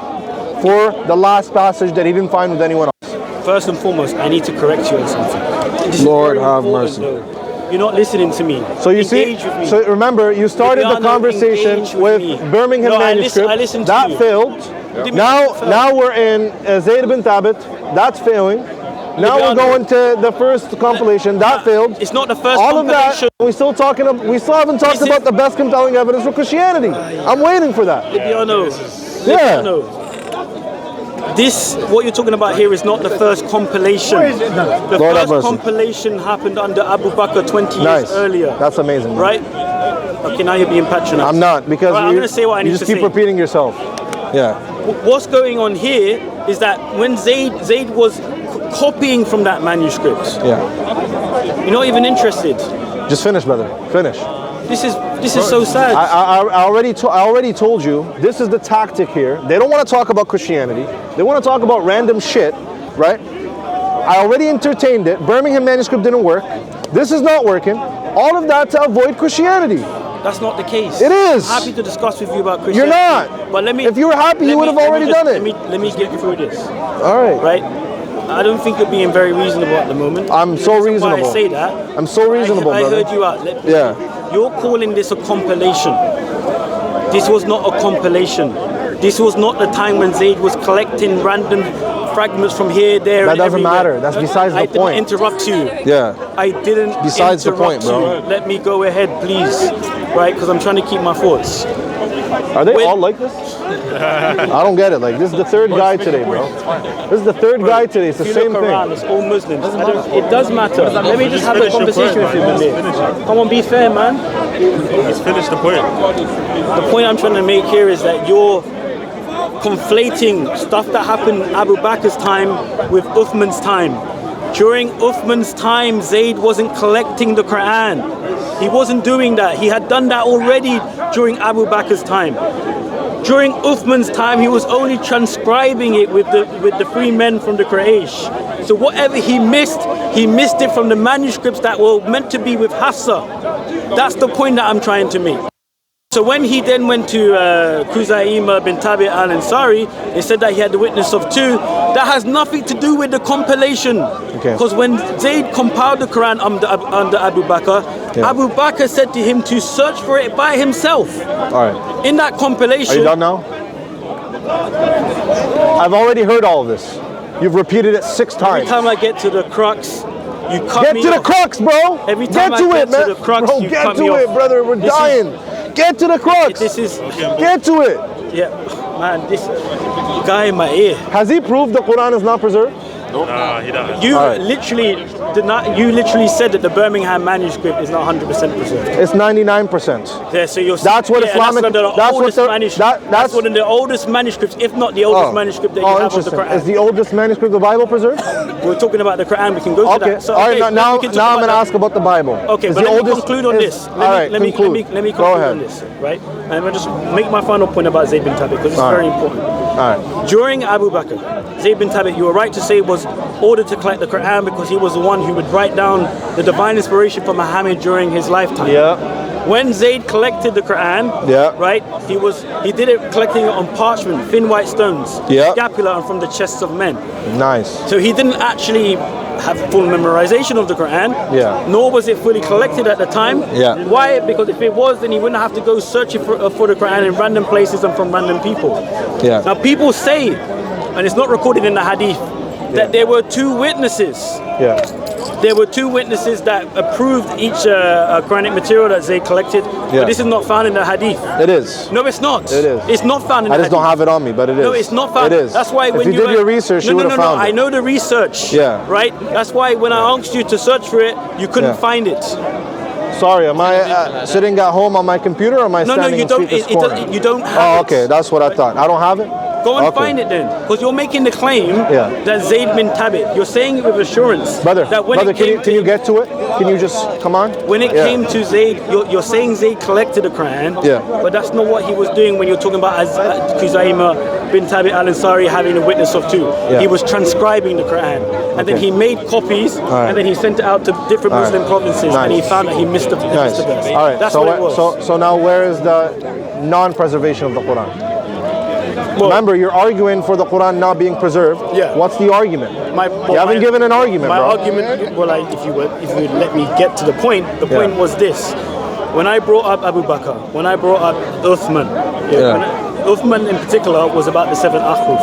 for the last passage that he didn't find with anyone else? First and foremost, I need to correct you on something. Lord have mercy. You're not listening to me. So you see, so remember, you started the conversation with Birmingham Manuscript. I listened to that you. failed. Now we're in Zayd ibn Thabit. That's failing. Now we're going to the first compilation. That failed. It's not the first All compilation. of that, we still haven't talked about the best compelling evidence for Christianity. I'm waiting for that. Libiano. This, what you're talking about here, is not the first compilation. The first compilation happened under Abu Bakr 20 years earlier. That's amazing. Man. Right? Okay, now you're being patronized. I'm not, because I'm going to say what I need to say. You just keep repeating yourself. Yeah. What's going on here is that when Zayd was copying from that manuscript, you're not even interested. Just finish, brother. Finish. This is so sad. I already told you, this is the tactic here. They don't want to talk about Christianity. They want to talk about random shit, right? I already entertained it. Birmingham Manuscript didn't work. This is not working. All of that to avoid Christianity. That's not the case. It is. I'm happy to discuss with you about Christianity. You're not. But let me. If you were happy, you would have already done it. Let me get through this. All right. Right. I don't think you're being very reasonable at the moment. I'm so reasonable. Why I say that. I'm so reasonable, I brother. heard you out. Yeah. You're calling this a compilation. This was not a compilation. This was not the time when Zayd was collecting random fragments from here, there, that and doesn't everywhere. matter. That's besides the point. I didn't interrupt you. Yeah. I didn't besides interrupt the point, bro. you. Let me go ahead, please. Right? Because I'm trying to keep my thoughts. Are they all like this? I don't get it. Like, this is the third guy today, bro. This is the third guy today. It's the same thing. Around, it's all Muslims. It does matter. Let me just have a conversation with you, man. Come on, be fair, man. Let's finish the point. The point I'm trying to make here is that you're conflating stuff that happened in Abu Bakr's time with Uthman's time. During Uthman's time, Zayd wasn't collecting the Quran. He wasn't doing that. He had done that already during Abu Bakr's time. During Uthman's time, he was only transcribing it with the three men from the Quraysh. So whatever he missed it from the manuscripts that were meant to be with Hafsa. That's the point that I'm trying to make. So when he then went to Khuzaima bin Tabi al-Ansari, he said that he had the witness of two. That has nothing to do with the compilation. Because when Zayd compiled the Quran under Abu Bakr, Abu Bakr said to him to search for it by himself. All right. In that compilation. Are you done now? I've already heard all of this. You've repeated it 6 times. Every time I get to the crux, you cut get me to off. the crux, bro. Every time get to I it, get man. to the crux, bro, you get cut to me it, off. brother. We're dying. Get to the crux. This is get to it. Yeah, man. This guy in my ear. Has he proved the Quran is not preserved? Nah, he doesn't. You literally did not. You literally said that the Birmingham manuscript is not 100% preserved. It's 99%. Yeah, so you're. That's what Islamic. That's one of the oldest manuscripts, if not the oldest manuscript that you have of the Quran. Is the oldest manuscript the Bible preserved? We're talking about the Quran. We can go to that. So, all right. Now I'm going to ask about the Bible. Okay, but let me conclude on this. Let me conclude on this, right? And I'm going to just make my final point about Zayd bin Thabit because it's very important. All right. During Abu Bakr, Zayd bin Thabit, you were right to say, was ordered to collect the Quran because he was the one who would write down the divine inspiration for Muhammad during his lifetime. Yeah. When Zayd collected the Quran, right, he did it collecting it on parchment, thin white stones, scapula, and from the chests of men. Nice. So he didn't actually have full memorization of the Quran, nor was it fully collected at the time. Why? Because if it was, then he wouldn't have to go searching for the Quran in random places and from random people. Now people say, and it's not recorded in the hadith, that there were 2 witnesses. There were 2 witnesses that approved each Quranic material that they collected, but this is not found in the hadith. It is. No, it's not. It is. It's not found in the hadith. I just don't have it on me, but it is. No, it's not found. It is. That's why when you did your research, you would have found it. I know the research. Right? That's why when I asked you to search for it, you couldn't find it. Sorry, am I sitting at home on my computer or am I standing in Speaker's Corner? You don't have it. Okay, that's what I thought. I don't have it? Go and find it then, because you're making the claim that Zayd bin Thabit. You're saying it with assurance. Brother, can you get to it? Can you just come on? When it came to Zayd, you're saying Zayd collected the Quran, but that's not what he was doing when you're talking about Khuzaima bin Thabit al-Ansari having a witness of 2. He was transcribing the Quran, and then he made copies, and then he sent it out to different Muslim provinces, and he found that he missed the verse. All right. That's what it was. So now where is the non-preservation of the Quran? Well, remember, you're arguing for the Quran not being preserved. What's the argument? You haven't given an argument, my bro. argument, well, if you would let me get to the point, point was this. When I brought up Abu Bakr, when I brought up Uthman, Uthman in particular was about the 7 ahruf.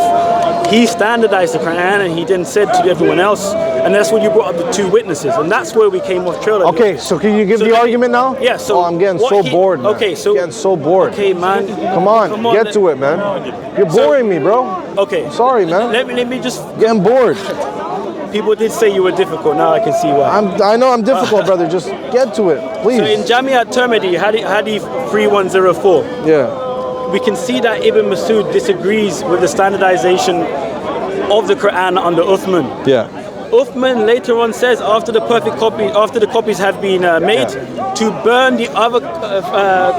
He standardized the Quran and he then said to everyone else, and that's when you brought up the 2 witnesses, and that's where we came off trail. Okay, so can you give the argument now? Yeah, so I'm getting so bored, man. Okay, so getting so bored. Okay, man. Come on, get to it, man. You're boring me, bro. Okay. Sorry, man. Let me just getting bored. People did say you were difficult. Now I can see why. I know I'm difficult, brother. Just get to it, please. So in Jamiat Tirmidhi, Hadith 3104, we can see that Ibn Masud disagrees with the standardization of the Quran under Uthman. Uthman later on says, after the copies have been made, to burn the other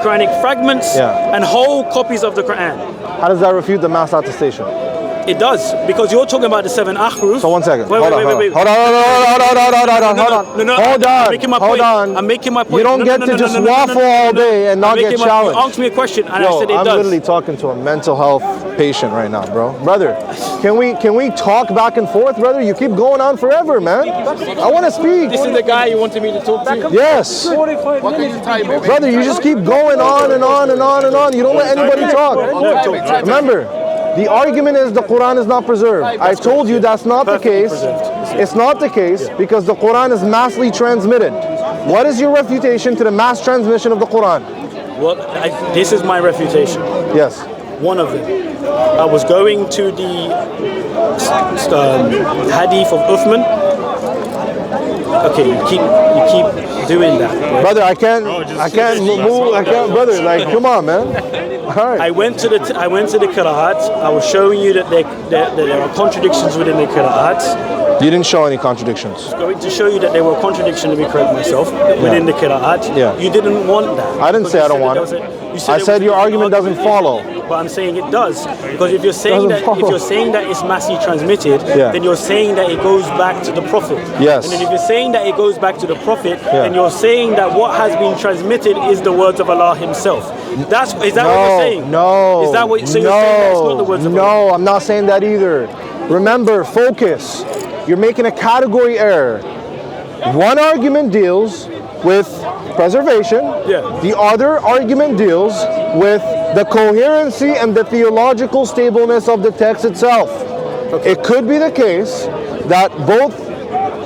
Quranic fragments and whole copies of the Quran. How does that refute the mass attestation? It does, because you're talking about the 7 ahruf. So 1 second. Wait. Hold on. Hold on. I'm making my point. You don't get to just waffle all day and not get challenged. You asked me a question and I said it does. I'm literally talking to a mental health patient right now, bro. Brother, can we talk back and forth, brother? You keep going on forever, man. I want to speak. This is the guy you wanted me to talk to? Yes. Brother, you just keep going on and on and on and on. You don't let anybody talk. Remember, the argument is the Quran is not preserved. I told you that's not the case. It's not the case because the Quran is massively transmitted. What is your refutation to the mass transmission of the Quran? Well, this is my refutation. Yes. One of them. I was going to the hadith of Uthman. Okay, you keep doing that. Right? Brother, I can't move. Brother, like, come on, man. All right. I went to the qira'at. I was showing you that there are contradictions within the qira'at. You didn't show any contradictions. I was going to show you that there were contradictions, to be correct myself, within the qira'at. Yeah. You didn't want that. I didn't say I don't want it. You said I said your argument doesn't follow. But I'm saying it does, because if you're saying Doesn't follow. if you're saying that it's massively transmitted, Yeah. then you're saying that it goes back to the Prophet. Yes. And then if you're saying that it goes back to the Prophet, Yeah. then you're saying that what has been transmitted is the words of Allah Himself. Is that what you're saying? No. Is that what? So you're saying that it's not the words of Allah? No, I'm not saying that either. Remember, focus. You're making a category error. One argument deals with preservation. Yeah. The other argument deals with the coherency and the theological stableness of the text itself. Okay. It could be the case that both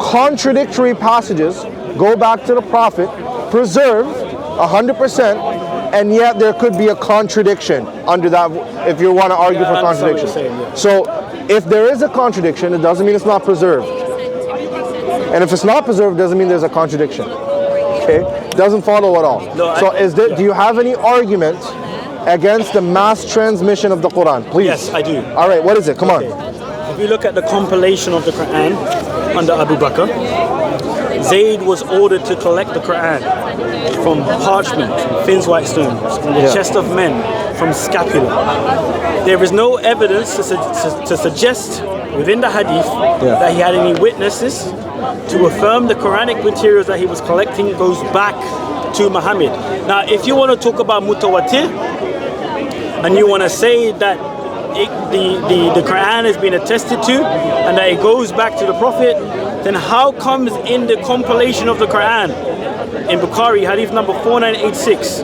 contradictory passages go back to the Prophet, preserved 100%, and yet there could be a contradiction under that, if you want to argue for I understand what contradiction. you're saying, yeah. So if there is a contradiction, it doesn't mean it's not preserved. And if it's not preserved, it doesn't mean there's a contradiction. Okay? Doesn't follow at all. No, so do you have any argument against the mass transmission of the Quran? Please. Yes, I do. All right, what is it? Come on. If you look at the compilation of the Quran under Abu Bakr, Zayd was ordered to collect the Quran from parchment, from Finn's white stones, from the Yeah. chest of men, from scapula. There is no evidence to suggest within the hadith that he had any witnesses to affirm the Quranic materials that he was collecting goes back to Muhammad. Now, if you want to talk about mutawatir, and you want to say that the Quran has been attested to and that it goes back to the Prophet, then how comes in the compilation of the Quran in Bukhari, hadith number 4986,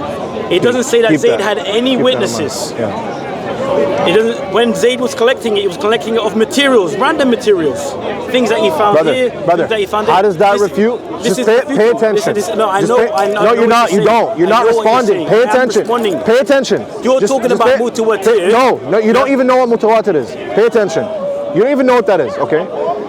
it doesn't say that Keep Zayd that. had any Keep witnesses. that in mind. Yeah. It doesn't. When Zayd was collecting it, he was collecting it of materials, random materials, things that he found here, Brother, things that he found how there. does that This- refute? This Just is pay refutable. attention. No, I Just know. pay- I know. No, I know you're what not. You saying. don't. You're I not know what you're responding. saying. Pay I'm attention. responding. Pay attention. You're talking about pay- mutawatir. No, you don't even know what mutawatir is. Pay attention. You don't even know what that is, okay?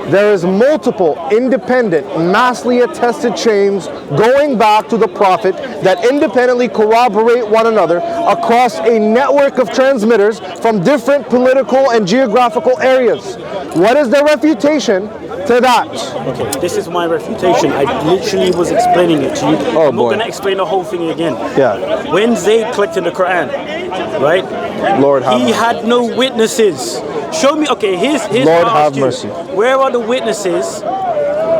There is multiple independent, massively attested chains going back to the Prophet that independently corroborate one another across a network of transmitters from different political and geographical areas. What is the refutation to that? Okay, this is my refutation. I literally was explaining it to you. Oh, I'm boy. not going to explain the whole thing again. Yeah. When Zayd collected the Quran, right? Lord have He mercy. had no witnesses. Show me. Okay, here's Lord what I'll have ask you. mercy. Where are the witnesses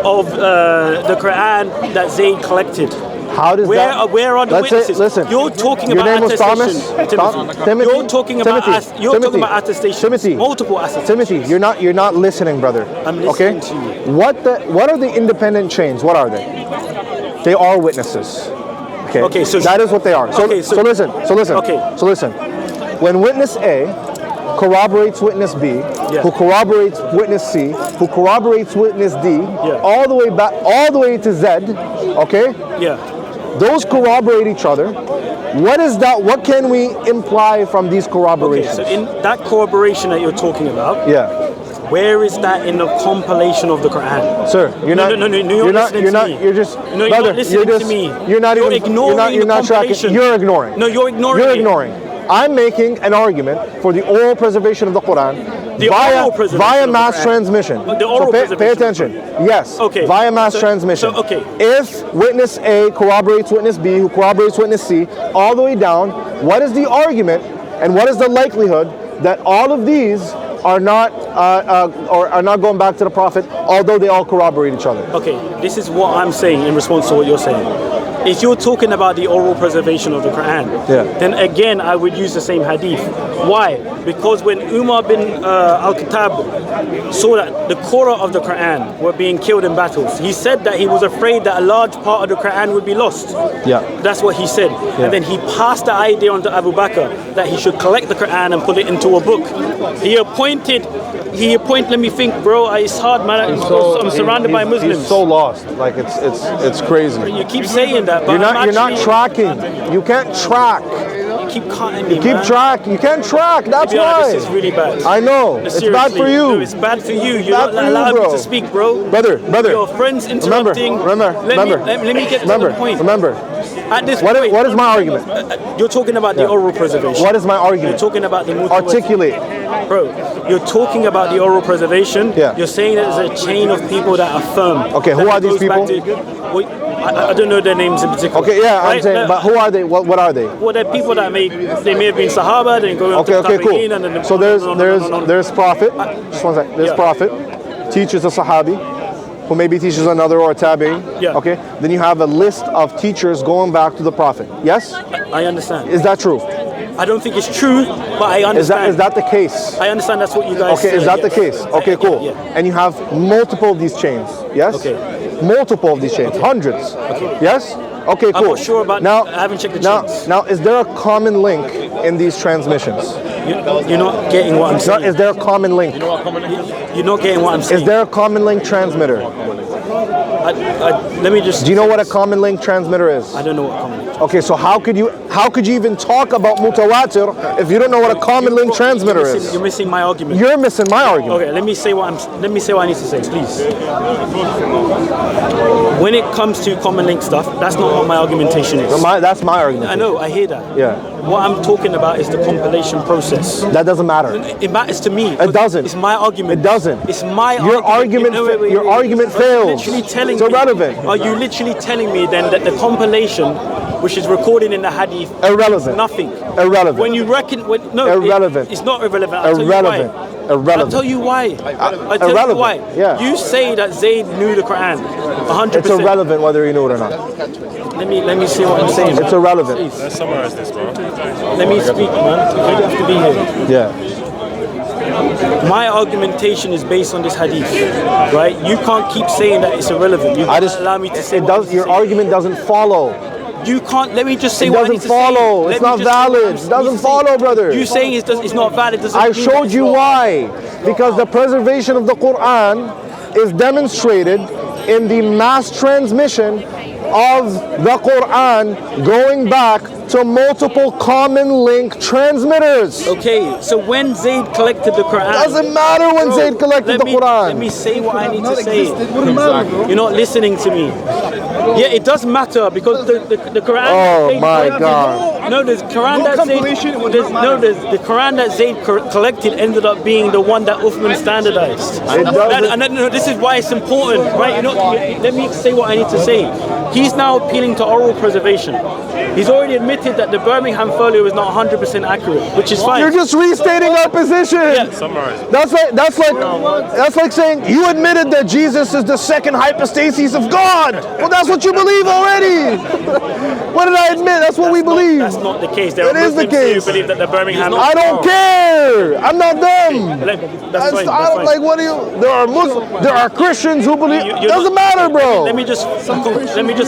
of the Quran that Zayd collected? How does Where that? where are the Let's say- witnesses? listen. You're talking Your about name was attestation, Thomas? Timothy. You're talking about Timothy. you're talking Timothy. about attestation. Timothy. Multiple attestations. Timothy, you're not listening, brother. I'm listening okay? to you. What are the independent chains? What are they? They are witnesses. Okay. Okay, so that is what they are. So, okay, so listen. Okay. So listen. When witness A corroborates witness B, Yeah. who corroborates witness C, who corroborates witness D, all the way back, all the way to Z, okay? Yeah. Those corroborate each other. What is that? What can we imply from these Okay, corroborations? so in that corroboration that you're talking about, Yeah. where is that in the compilation of the Quran? Sir, you're not. No, You're not. listening You're to not. me. You're just. No, you're brother, not listening you're just, to me. You're not You're even. ignoring You're not the tracking. compilation. You're ignoring. No, you're ignoring You're it. ignoring. I'm making an argument for the oral preservation of the Quran The oral preservation via of the mass Quran. transmission. The oral So pay preservation. attention. Yes. Okay. Via mass So- transmission. so, okay. If witness A corroborates witness B, who corroborates witness C, all the way down, what is the argument and what is the likelihood that all of these are not or are not going back to the Prophet, although they all corroborate each other? Okay, this is what I'm saying in response to what you're saying. If you're talking about the oral preservation of the Quran, then again I would use the same hadith. Why? Because when Umar bin al-Khattab saw that the Qur'an of the Quran were being killed in battles, he said that he was afraid that a large part of the Quran would be lost. Yeah. That's what he said. And then he passed the idea on to Abu Bakr that he should collect the Quran and put it into a book. He appointed, let me think, bro, it's hard, man. I'm surrounded by Muslims. He's so lost. Like it's crazy. You keep saying that, but You're not actually- tracking. You can't track. You keep cutting me, You keep man. track. You can't track. That's To be honest, why. this is really bad. I know. No, It's bad for seriously. you. No, it's bad for you. You're bad not for you, allowing me bro. to speak, bro. Brother. Your friends interrupting. Remember. Let me get to the point. Remember. At this What point, is my argument? You're talking about the oral preservation. What is my argument? You're talking about the Articulate. Bro, you're talking about the oral preservation. Yeah. You're saying that there's a chain of people that affirm. Okay, who that are it these goes back people? to- I don't know their names in particular. Okay, yeah, I'm Right? saying, but who are they? What are they? Well, they're people that may have been Sahaba, then go Okay, to okay, cool. Tabi'een, and then So there's Prophet. Just one second. There's Yeah. Prophet, teaches a Sahabi, who maybe teaches another or a Tabi'i. Yeah. Okay. Then you have a list of teachers going back to the Prophet. Yes. I understand. Is that true? I don't think it's true, but I understand. Is that the case? I understand that's what you guys Okay, say. is that the yes. case? Okay, cool. Yeah. And you have multiple of these chains, yes? Okay. Multiple of these chains, hundreds. Okay. Yes? Okay, cool. I'm not sure about. now. I haven't checked the now, chains. now, is there a common link in these transmissions? You're not getting what I'm Now, saying. is there a common link? You're not getting what I'm saying. Is there a common link transmitter? Let me just. Do you know what a common link transmitter is? I don't know what common link. Okay, so how could you even talk about mutawatir if you don't know what a common link transmitter is? You're missing my argument. You're missing my argument. Okay, let me say what I need to say, please. When it comes to common link stuff, that's not what my argumentation is. That's my argument. I know, I hear that. Yeah. What I'm talking about is the compilation process. That doesn't matter. It matters to me. It doesn't. It's my argument. It doesn't. It's my Your argument. Your argument fails. It's irrelevant. Are you literally telling me then that the compilation, which is recorded in the hadith, Irrelevant. is nothing? Irrelevant. When you reckon, no, Irrelevant. it's not irrelevant. I'll Irrelevant. I'll tell you why. I'll tell you Irrelevant. why. Yeah. You say that Zayd knew the Quran, 100%. It's irrelevant whether you know it or not. Let me see what I'm saying. It's irrelevant. Let's summarize this, bro. Let me speak, man. You have to be here. Yeah. My argumentation is based on this hadith, right? You can't keep saying that it's irrelevant. You can't allow me to say what I need to Your say. argument doesn't follow. You can't. Let me just say It what I need doesn't to say. follow. Let It's me not just say what I valid. need It doesn't to say. follow, brother. You saying it's not valid doesn't I mean that showed it's you not. why. Because the preservation of the Quran is demonstrated in the mass transmission of the Quran going back to multiple common link transmitters. Okay, so when Zayd collected the Quran, Doesn't matter when Zayd collected the Quran. Let me say what I need to say. You're not listening to me. Yeah, it does matter because the Quran. Oh Zayd my collected- God. No, the Quran that Zayd. The Quran that Zayd collected ended up being the one that Uthman standardized. No, this is why it's important, right? Let me say what I need to say. He's now appealing to oral preservation. He's already admitted that the Birmingham folio is not 100% accurate, which is fine. You're just restating our position. Yeah. Summarize it. That's like saying you admitted that Jesus is the second hypostasis of God. Well, that's what you believe already. What did I admit? That's what we believe. That's not the case. There It are is the Muslims case. who believe that the Birmingham. I don't care. I'm not them. That's fine. I don't like. What do you? There are Muslims. There are Christians who believe. Doesn't matter, bro. Let me just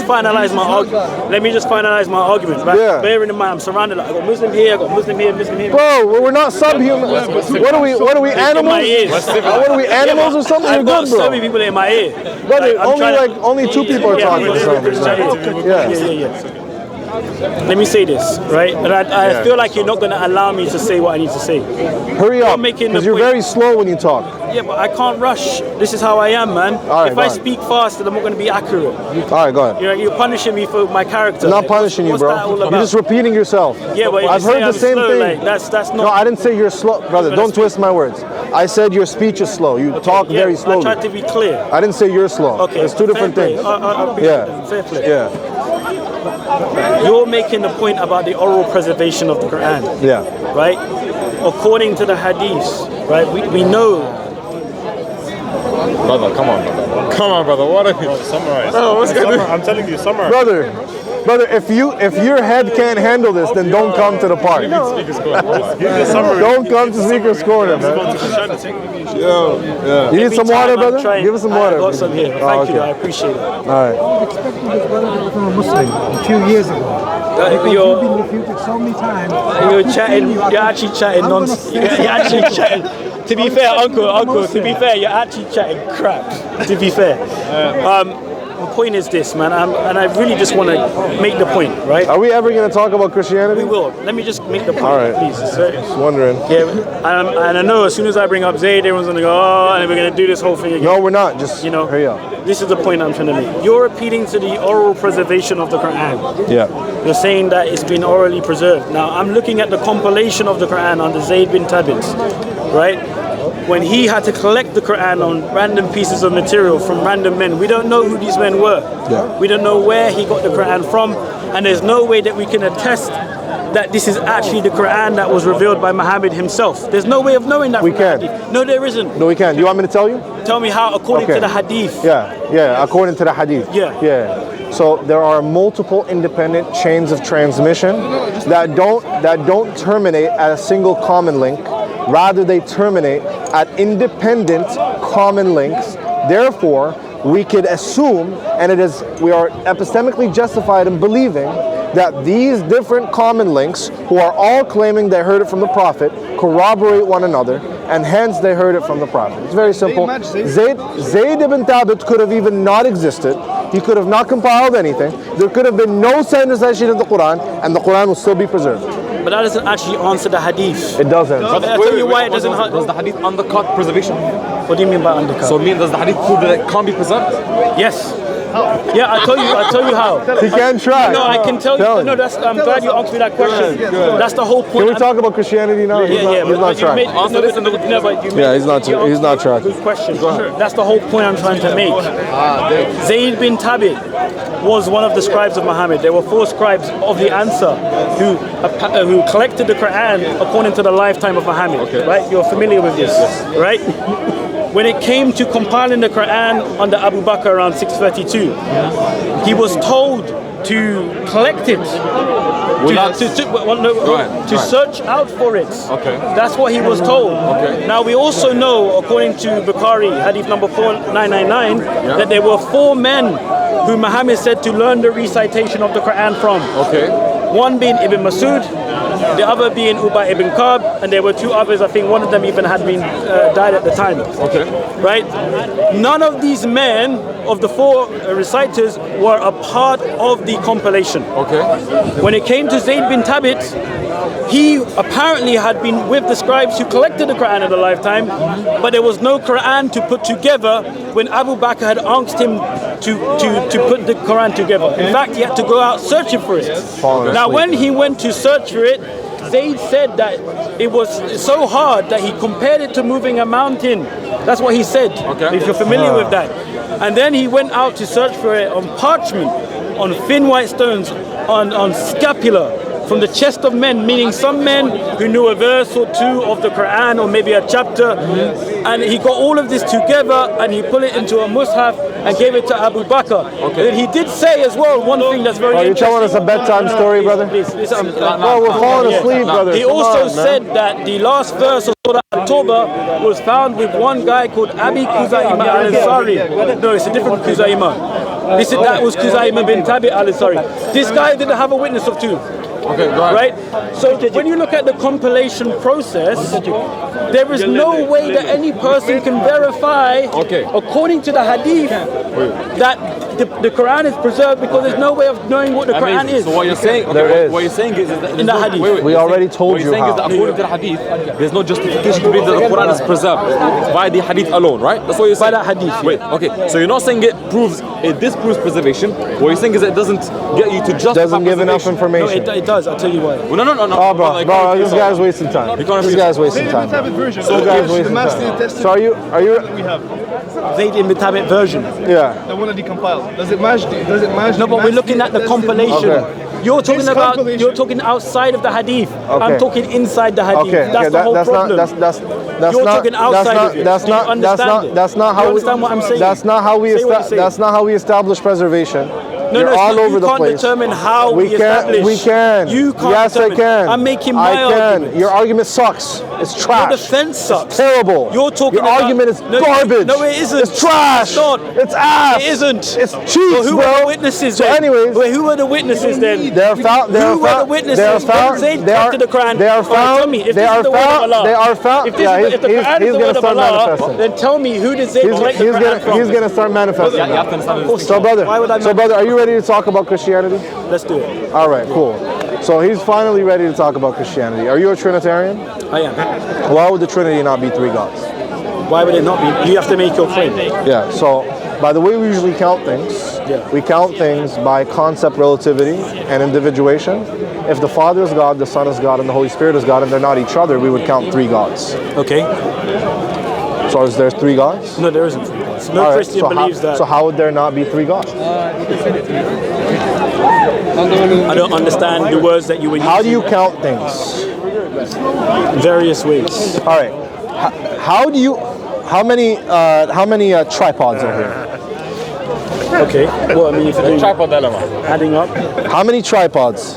finalize my argument. Right? Yeah. Bearing in mind, I'm surrounded. I got Muslim here. I got Muslim here. Muslim here. Bro, we're not subhuman. What are we? Animals? my ears. What are we? Animals or something? You're I've got good, so bro. many people in my ear. Brother, I'm trying to- only two people are talking. Yeah. Let me say this, right? And I feel like you're not going to allow me to say what I need to say. Hurry up, making because the you're point- very slow when you talk. Yeah, but I can't rush. This is how I am, man. All right, if go I on. speak fast, then I'm not going to be accurate. All right, go ahead. You're punishing me for my character. I'm not Like, punishing you, what's that all bro. about? You're just repeating yourself. Yeah, but if I've you say heard the I'm same slow, thing. like, that's not. No, I didn't say you're slow, brother. Don't twist my words. I said your speech is slow. You talk very I slowly. tried to be clear. I didn't say you're slow. Okay, It's two different fair play. things. Yeah, fair play. Yeah, You're making the point about the oral preservation of the Quran, yeah. right? According to the hadiths, right? We know. Brother, come on, brother. Come on, brother. What are you? Summarize. I'm telling you, summarize. Brother, if your head can't handle this, then don't come to the park. Speaker's corner. Give me a summary. Don't come to Speaker's Corner, man. Go to Christianity. You need some water, brother? Give us some water. I got some here. Oh, Thank you. okay. I appreciate it. All right. From a Muslim a few years ago. Because you've been refuted so many times. You're chatting. You're actually chatting nonsense. You're actually chatting. To be fair, uncle. To be fair, you're actually chatting crap. To be fair, the point is this, man, and I really just want to make the point, right? Are we ever going to talk about Christianity? We will. Let me just make the point, All right. please. So, Just wondering. yeah, and I know as soon as I bring up Zayd, everyone's gonna go, oh, and we're gonna do this whole thing again. No, we're not. Just hurry up. This is the point I'm trying to make. You're appealing to the oral preservation of the Quran. Yeah. You're saying that it's been orally preserved. Now, I'm looking at the compilation of the Quran under Zayd bin Thabit, right? when he had to collect the Quran on random pieces of material from random men. We don't know who these men were. We don't know where he got the Quran from, and there's no way that we can attest that this is actually the Quran that was revealed by Muhammad himself. There's no way of knowing that. We can't. No, there isn't. No, we can't. You want me to tell you? Tell me how, according to the hadith. Yeah, according to the hadith. Yeah. So there are multiple independent chains of transmission that don't terminate at a single common link. Rather, they terminate at independent common links. Therefore, we could assume, and we are epistemically justified in believing that these different common links, who are all claiming they heard it from the Prophet, corroborate one another, and hence they heard it from the Prophet. It's very simple. Zayd ibn Thabit could have even not existed. He could have not compiled anything. There could have been no translation of the Quran, and the Quran will still be preserved. But that doesn't actually answer the hadith. It doesn't. I'll tell you why it doesn't. Does the hadith undercut preservation? What do you mean by undercut? So does the hadith prove that it can't be preserved? Yes. Yeah, I tell you how. He can try. No, I can tell you. No, I'm glad you asked me that question. That's the whole point. Can we talk about Christianity now? He's not trying. He's not trying. Good question. That's the whole point I'm trying to make. Zayd bin Thabit was one of the scribes of Muhammad. There were 4 scribes of the Ansar who collected the Quran according to the lifetime of Muhammad. Okay. Right? You're familiar with this, right? When it came to compiling the Quran under Abu Bakr around 632, he was told to collect it, to search out for it. Okay. That's what he was told. Okay. Now we also know, according to Bukhari, hadith number 4999, that there were 4 men who Muhammad said to learn the recitation of the Quran from. Okay. One being Ibn Masud, the other being Ubay ibn Ka'b, and there were 2 others. I think one of them even had been died at the time. Okay. Right? None of these men of the 4 reciters were a part of the compilation. Okay. When it came to Zayd bin Thabit, he apparently had been with the scribes who collected the Quran in the lifetime, but there was no Quran to put together when Abu Bakr had asked him to put the Quran together. In fact, he had to go out searching for it. Now, when he went to search for it, Zayd said that it was so hard that he compared it to moving a mountain. That's what he said, if you're familiar with that. And then he went out to search for it on parchment, on thin white stones, on scapula, from the chest of men, meaning some men who knew a verse or 2 of the Quran or maybe a chapter, and he got all of this together and he put it into a mushaf and gave it to Abu Bakr. And he did say as well one thing that's very interesting. Are you telling us a bedtime story, brother? Bro, we're falling asleep, brother. He also said that the last verse of Surah At-Tawbah was found with one guy called Abi Khuzaimah al-Ansari. No, it's a different Khuzaimah. That was Khuzaimah bin Thabit al-Ansari. This guy didn't have a witness of 2. Okay, go ahead. Right? So when you look at the compilation process, there is no way that any person can verify, according to the hadith, that the Quran is preserved, because there's no way of knowing what the Quran is. So what you're saying, what you're saying is that in the hadith. We already told you how. What you're saying is that according to the hadith, there's no justification to believe that the Quran is preserved by the hadith alone, right? That's what you're saying. By that hadith. Wait, okay. So you're not saying it disproves preservation. What you're saying is that it doesn't get you to justify. Doesn't give enough information. No, it does. I'll tell you why. Well, no. Oh, bro, this guy's wasting time. This guy's wasting time. So guys, wasting time. So are you? We have Zayd ibn Thabit version. Yeah. the one that he compiled. Does it match? No, but we're looking at the compilation. Okay. You're talking outside of the hadith. Okay. I'm talking inside the hadith. Okay. That's the whole problem. You're talking outside of it. That's not how. You understand what I'm saying? That's not how we establish preservation. No, all over the place. You can't determine how we establish. We can. You can't. Yes, determine. I can. I'm making my argument. Your argument sucks. It's trash. Your defense sucks. It's terrible. You're talking Your argument is garbage. No, it isn't. It's trash. It's not. It's ass. It isn't. It's cheap, so who were the witnesses so then? anyways. Who were the witnesses then? Who were the witnesses? They are found. They are found. Tell me, if this is the word of Allah. They are found. If the Quran is the word of Allah, then tell me who did Zayd collect the Quran from? He's going to start manifesting. So brother, are you ready to talk about Christianity? Let's do it. All right, cool. So he's finally ready to talk about Christianity. Are you a Trinitarian? I am. Why would the Trinity not be 3 gods? Why would it not be? You have to make your claim. Yeah, so by the way we usually count things, we count things by concept relativity and individuation. If the Father is God, the Son is God, and the Holy Spirit is God, and they're not each other, we would count 3 gods. Okay. So is there 3 gods? No, there isn't 3 gods. No All right, Christian so believes that. So how would there not be 3 gods? I don't understand the words that you were using. How do you count things? Various ways. All right. How many tripods are here? Okay. Well, I mean, if you're Tripod dilemma. adding up, How many tripods?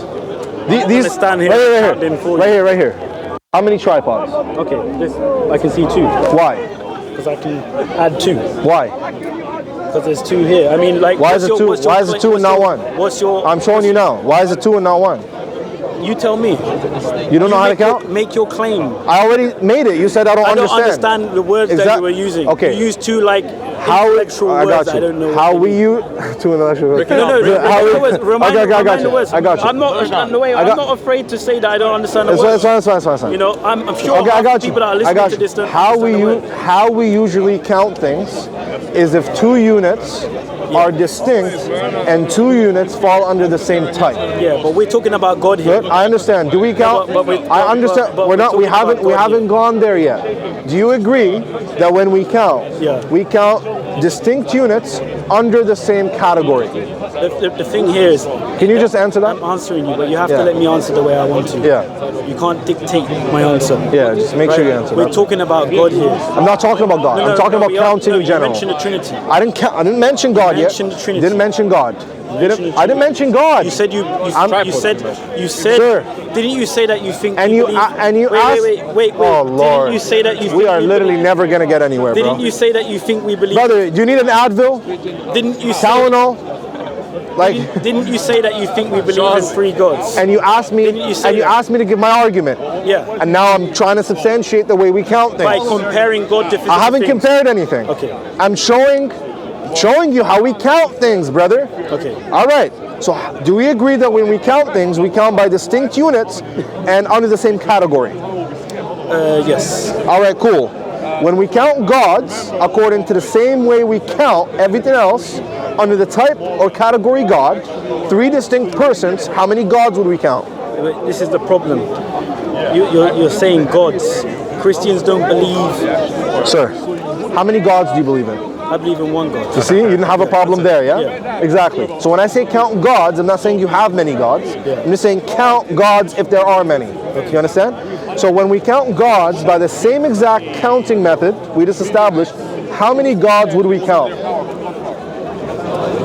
These stand here right and count them for you. right here. How many tripods? okay, this I can see 2 Why? because I can add 2 Why? because there's 2 here. I mean, like, Why is it 2? Why is it 2 and not 1? What's your? I'm showing you now. Why is it 2 and not 1? You tell me. You don't know how to count? Make your claim. I already made it. You said I don't I don't understand. understand the words that Exact- you were using. Okay. You used 2 like How intellectual I words got that you. I don't know. How what we they use 2 intellectual words. mean. No, How we- remind I got the you. words. I got you. I'm not. No way. I I'm got- not afraid to say that I don't understand the It's words. fine. You know, I'm sure Okay, I half got the you. people that are I listening got to you. this don't How understand the words. how we usually count things is if 2 units are distinct and 2 units fall under the same type. Yeah, but we're talking about God here. Good. I understand. Do we count? I understand. but We're not. We talking about haven't. We God haven't gone there yet. Do you agree that when we count, Yeah. we count distinct units under the same category? The thing here is, Can you just answer that? I'm answering you, but you have Yeah. to let me answer the way I want to. Yeah. You can't dictate my answer. Yeah. Just make sure you answer We're that. talking about God here. I'm not talking about God. I'm talking about counting in You general. mentioned the Trinity. I didn't mention God yet. mentioned the Trinity. Didn't mention God. mentioned the I didn't mention God. You said you said Sir. Didn't you say that you think And we you believe, and you asked. wait. Oh Lord. Didn't you say that you think we are literally never gonna get anywhere, bro. Didn't you say that you think we believe? Brother, do you need an Advil? Didn't you say? Tylenol? Like. Didn't you say that you think we believe in 3 gods? And you asked me, Didn't you say and you that? asked me to give my argument. Yeah. And now I'm trying to substantiate the way we count By things. comparing God to physical I haven't things. compared anything. Okay. I'm showing you how we count things, brother. Okay. All right. So do we agree that when we count things, we count by distinct units and under the same category? Yes. All right, cool. When we count gods, according to the same way we count everything else, under the type or category God, 3 distinct persons, how many gods would we count? This is the problem. You're saying gods. Christians don't believe. Sir, how many gods do you believe in? I believe in one God. You see, you didn't have a problem there, yeah? Yeah. Exactly. So when I say count gods, I'm not saying you have many gods. Yeah. I'm just saying count gods if there are many. You understand? So when we count gods by the same exact counting method we just established, how many gods would we count?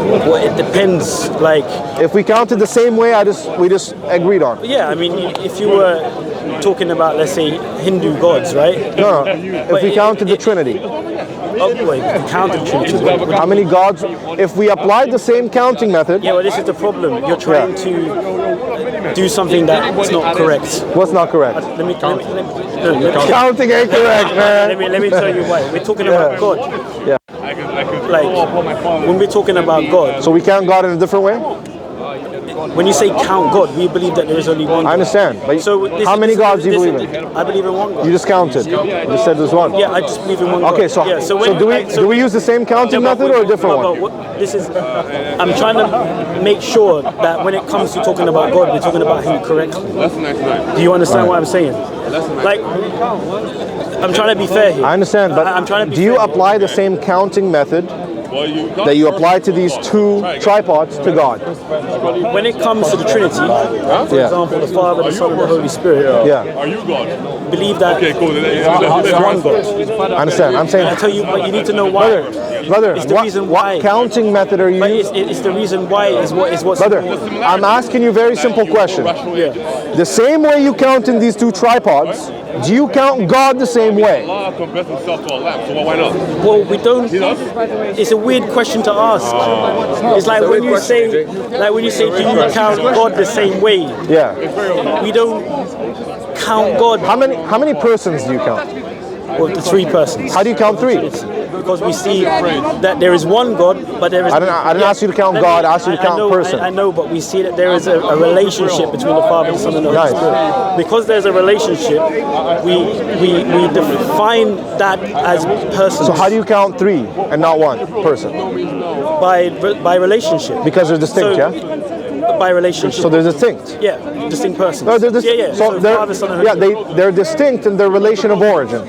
Well, it depends. Like, If we counted the same way we just agreed on. yeah, I mean, if you were talking about, let's say, Hindu gods, right? No. If we counted the Trinity, Oh, wait, counted Trinity. how many gods? If we applied the same counting method, Yeah, well, this is the problem. You're trying to do something that's not correct. what's not correct? Let me Counting ain't correct, man. let me tell you why. We're talking about God. Yeah. Like, when we're talking about God, So we count God in a different way? when you say count God, we believe that there is only one God. I understand. But So how many gods do you believe in? I believe in one God. You just counted. You just said there's one. Yeah, I just believe in one God. Okay, so, yeah, so when- do we use the same counting method or a different one? This is, I'm trying to make sure that when it comes to talking about God, we're talking about Him correctly. Do you understand what I'm saying? Like, I'm trying to be fair here. I understand, but I'm trying to be do you fair. apply the same counting method that you apply to these 2 tripods to God? When it comes to the Trinity, for Yeah. example, the Father, the Son, and the Holy Spirit, Yeah, Are you God? believe that Okay, cool. there's one God. I understand. I'm I saying, tell you, but you need to know why. brother, It's the reason what why. counting method are you But using? it's the reason why is what's Brother, I'm asking you a very simple question. Yeah. The same way you count in these 2 tripods, do you count God the same way? Allah compares himself to a lamb, so why not? Well, we don't. It's a weird question to ask. It's like when you say, do you count God the same way? Yeah. We don't count God. How many persons do you count? Well, the 3 persons. How do you count 3? Because we see that there is one God, but there is. I didn't ask you to count God, I asked you to count person. I know, but we see that there is a relationship between the Father, the Son, and the Holy Nice. Spirit. Because there's a relationship, we define that as persons So how do you count 3 and not 1 person? by relationship. Because they're distinct, So- yeah? By relationship. So they're distinct. Yeah, distinct persons. No, they're distinct. Yeah. So Father, Son, and Holy Spirit. they're distinct in their relation of origin.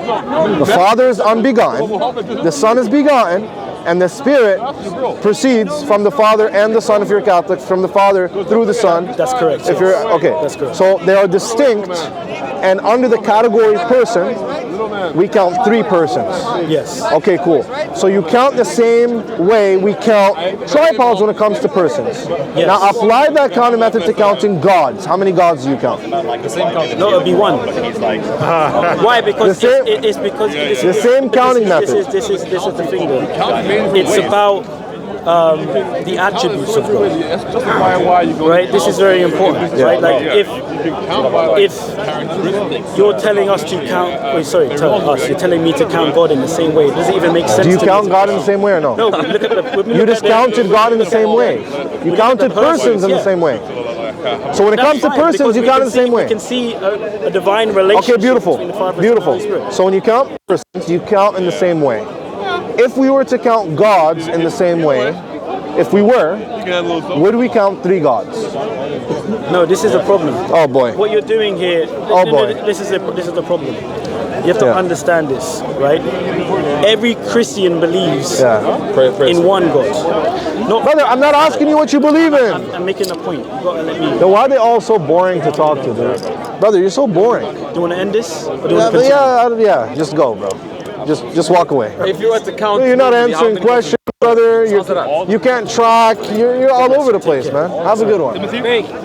The Father is unbegotten, the Son is begotten, and the Spirit proceeds from the Father and the Son if you're Catholic, from the Father through the Son. That's correct. If you're okay, that's correct. So they are distinct, and under the category person, we count 3 persons. Yes. Okay, cool. So you count the same way we count tripods when it comes to persons. Yes. Now apply that counting method to counting gods. How many gods do you count? No, it'll be 1. Why? Because The same- it's because it's the same counting method. This is the thing though. It's about the attributes of God. Right? This is very important. Right? Like if you're telling us to count, you're telling me to count God in the same way. Does it even make sense? Do you to count me? God in the same way or no? No, look at the. You just counted God in the same way. You counted persons in the same way. So when it comes to persons, you count in the same way. You can see a divine relationship. Okay, beautiful. Between the Father, Son, Beautiful. and the Holy Spirit. So when you count persons, you count in the same way. If we were to count gods in the same way, if we were, would we count 3 gods? No, this is a problem. Oh boy. What you're doing here. Oh, boy. This is the problem. You have to understand this, right? Every Christian believes in one God. No, Brother, I'm not asking you what you believe in. I'm making a point. You gotta let me. Then why are they all so boring to talk to, dude? Brother, you're so boring. Do you want to end this? Or do you want to continue? Yeah, just go, bro. Just walk away. If you were to count, You're not answering questions, brother. You can't track. You're all over the place, man. Have a good one.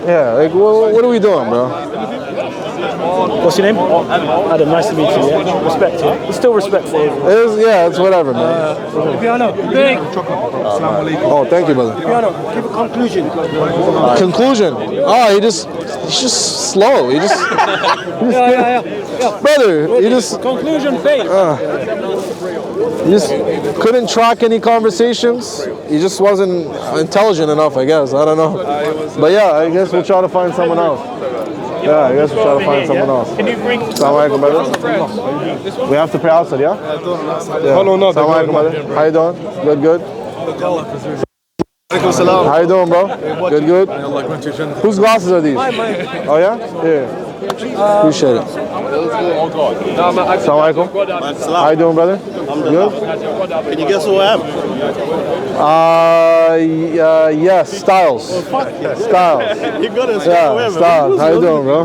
Yeah, like what are we doing, bro? What's your name? Adam, nice to meet you. Yeah? Respect, yeah? It's still respectful. It's whatever, man. Oh, thank you, brother. Give a conclusion. Conclusion. Oh, he's just slow. He just, brother. He just Conclusion, faith. He just couldn't track any conversations. He just wasn't intelligent enough, I guess. I don't know. But yeah, I guess we'll try to find someone else. Yeah, I guess we'll try to find someone else. Can you bring? Assalamu alaikum, brother. We have to pray outside, yeah? Follow no. Assalamu alaikum, brother. How you doing? Good. How you doing, bro? Good. Whose glasses are these? Oh yeah? Yeah. Appreciate it. Assalamu alaikum. How you doing, brother? Good. Can you guess who I am? Yes, Styles. Styles. You got it. Yeah, Styles. How you doing, bro?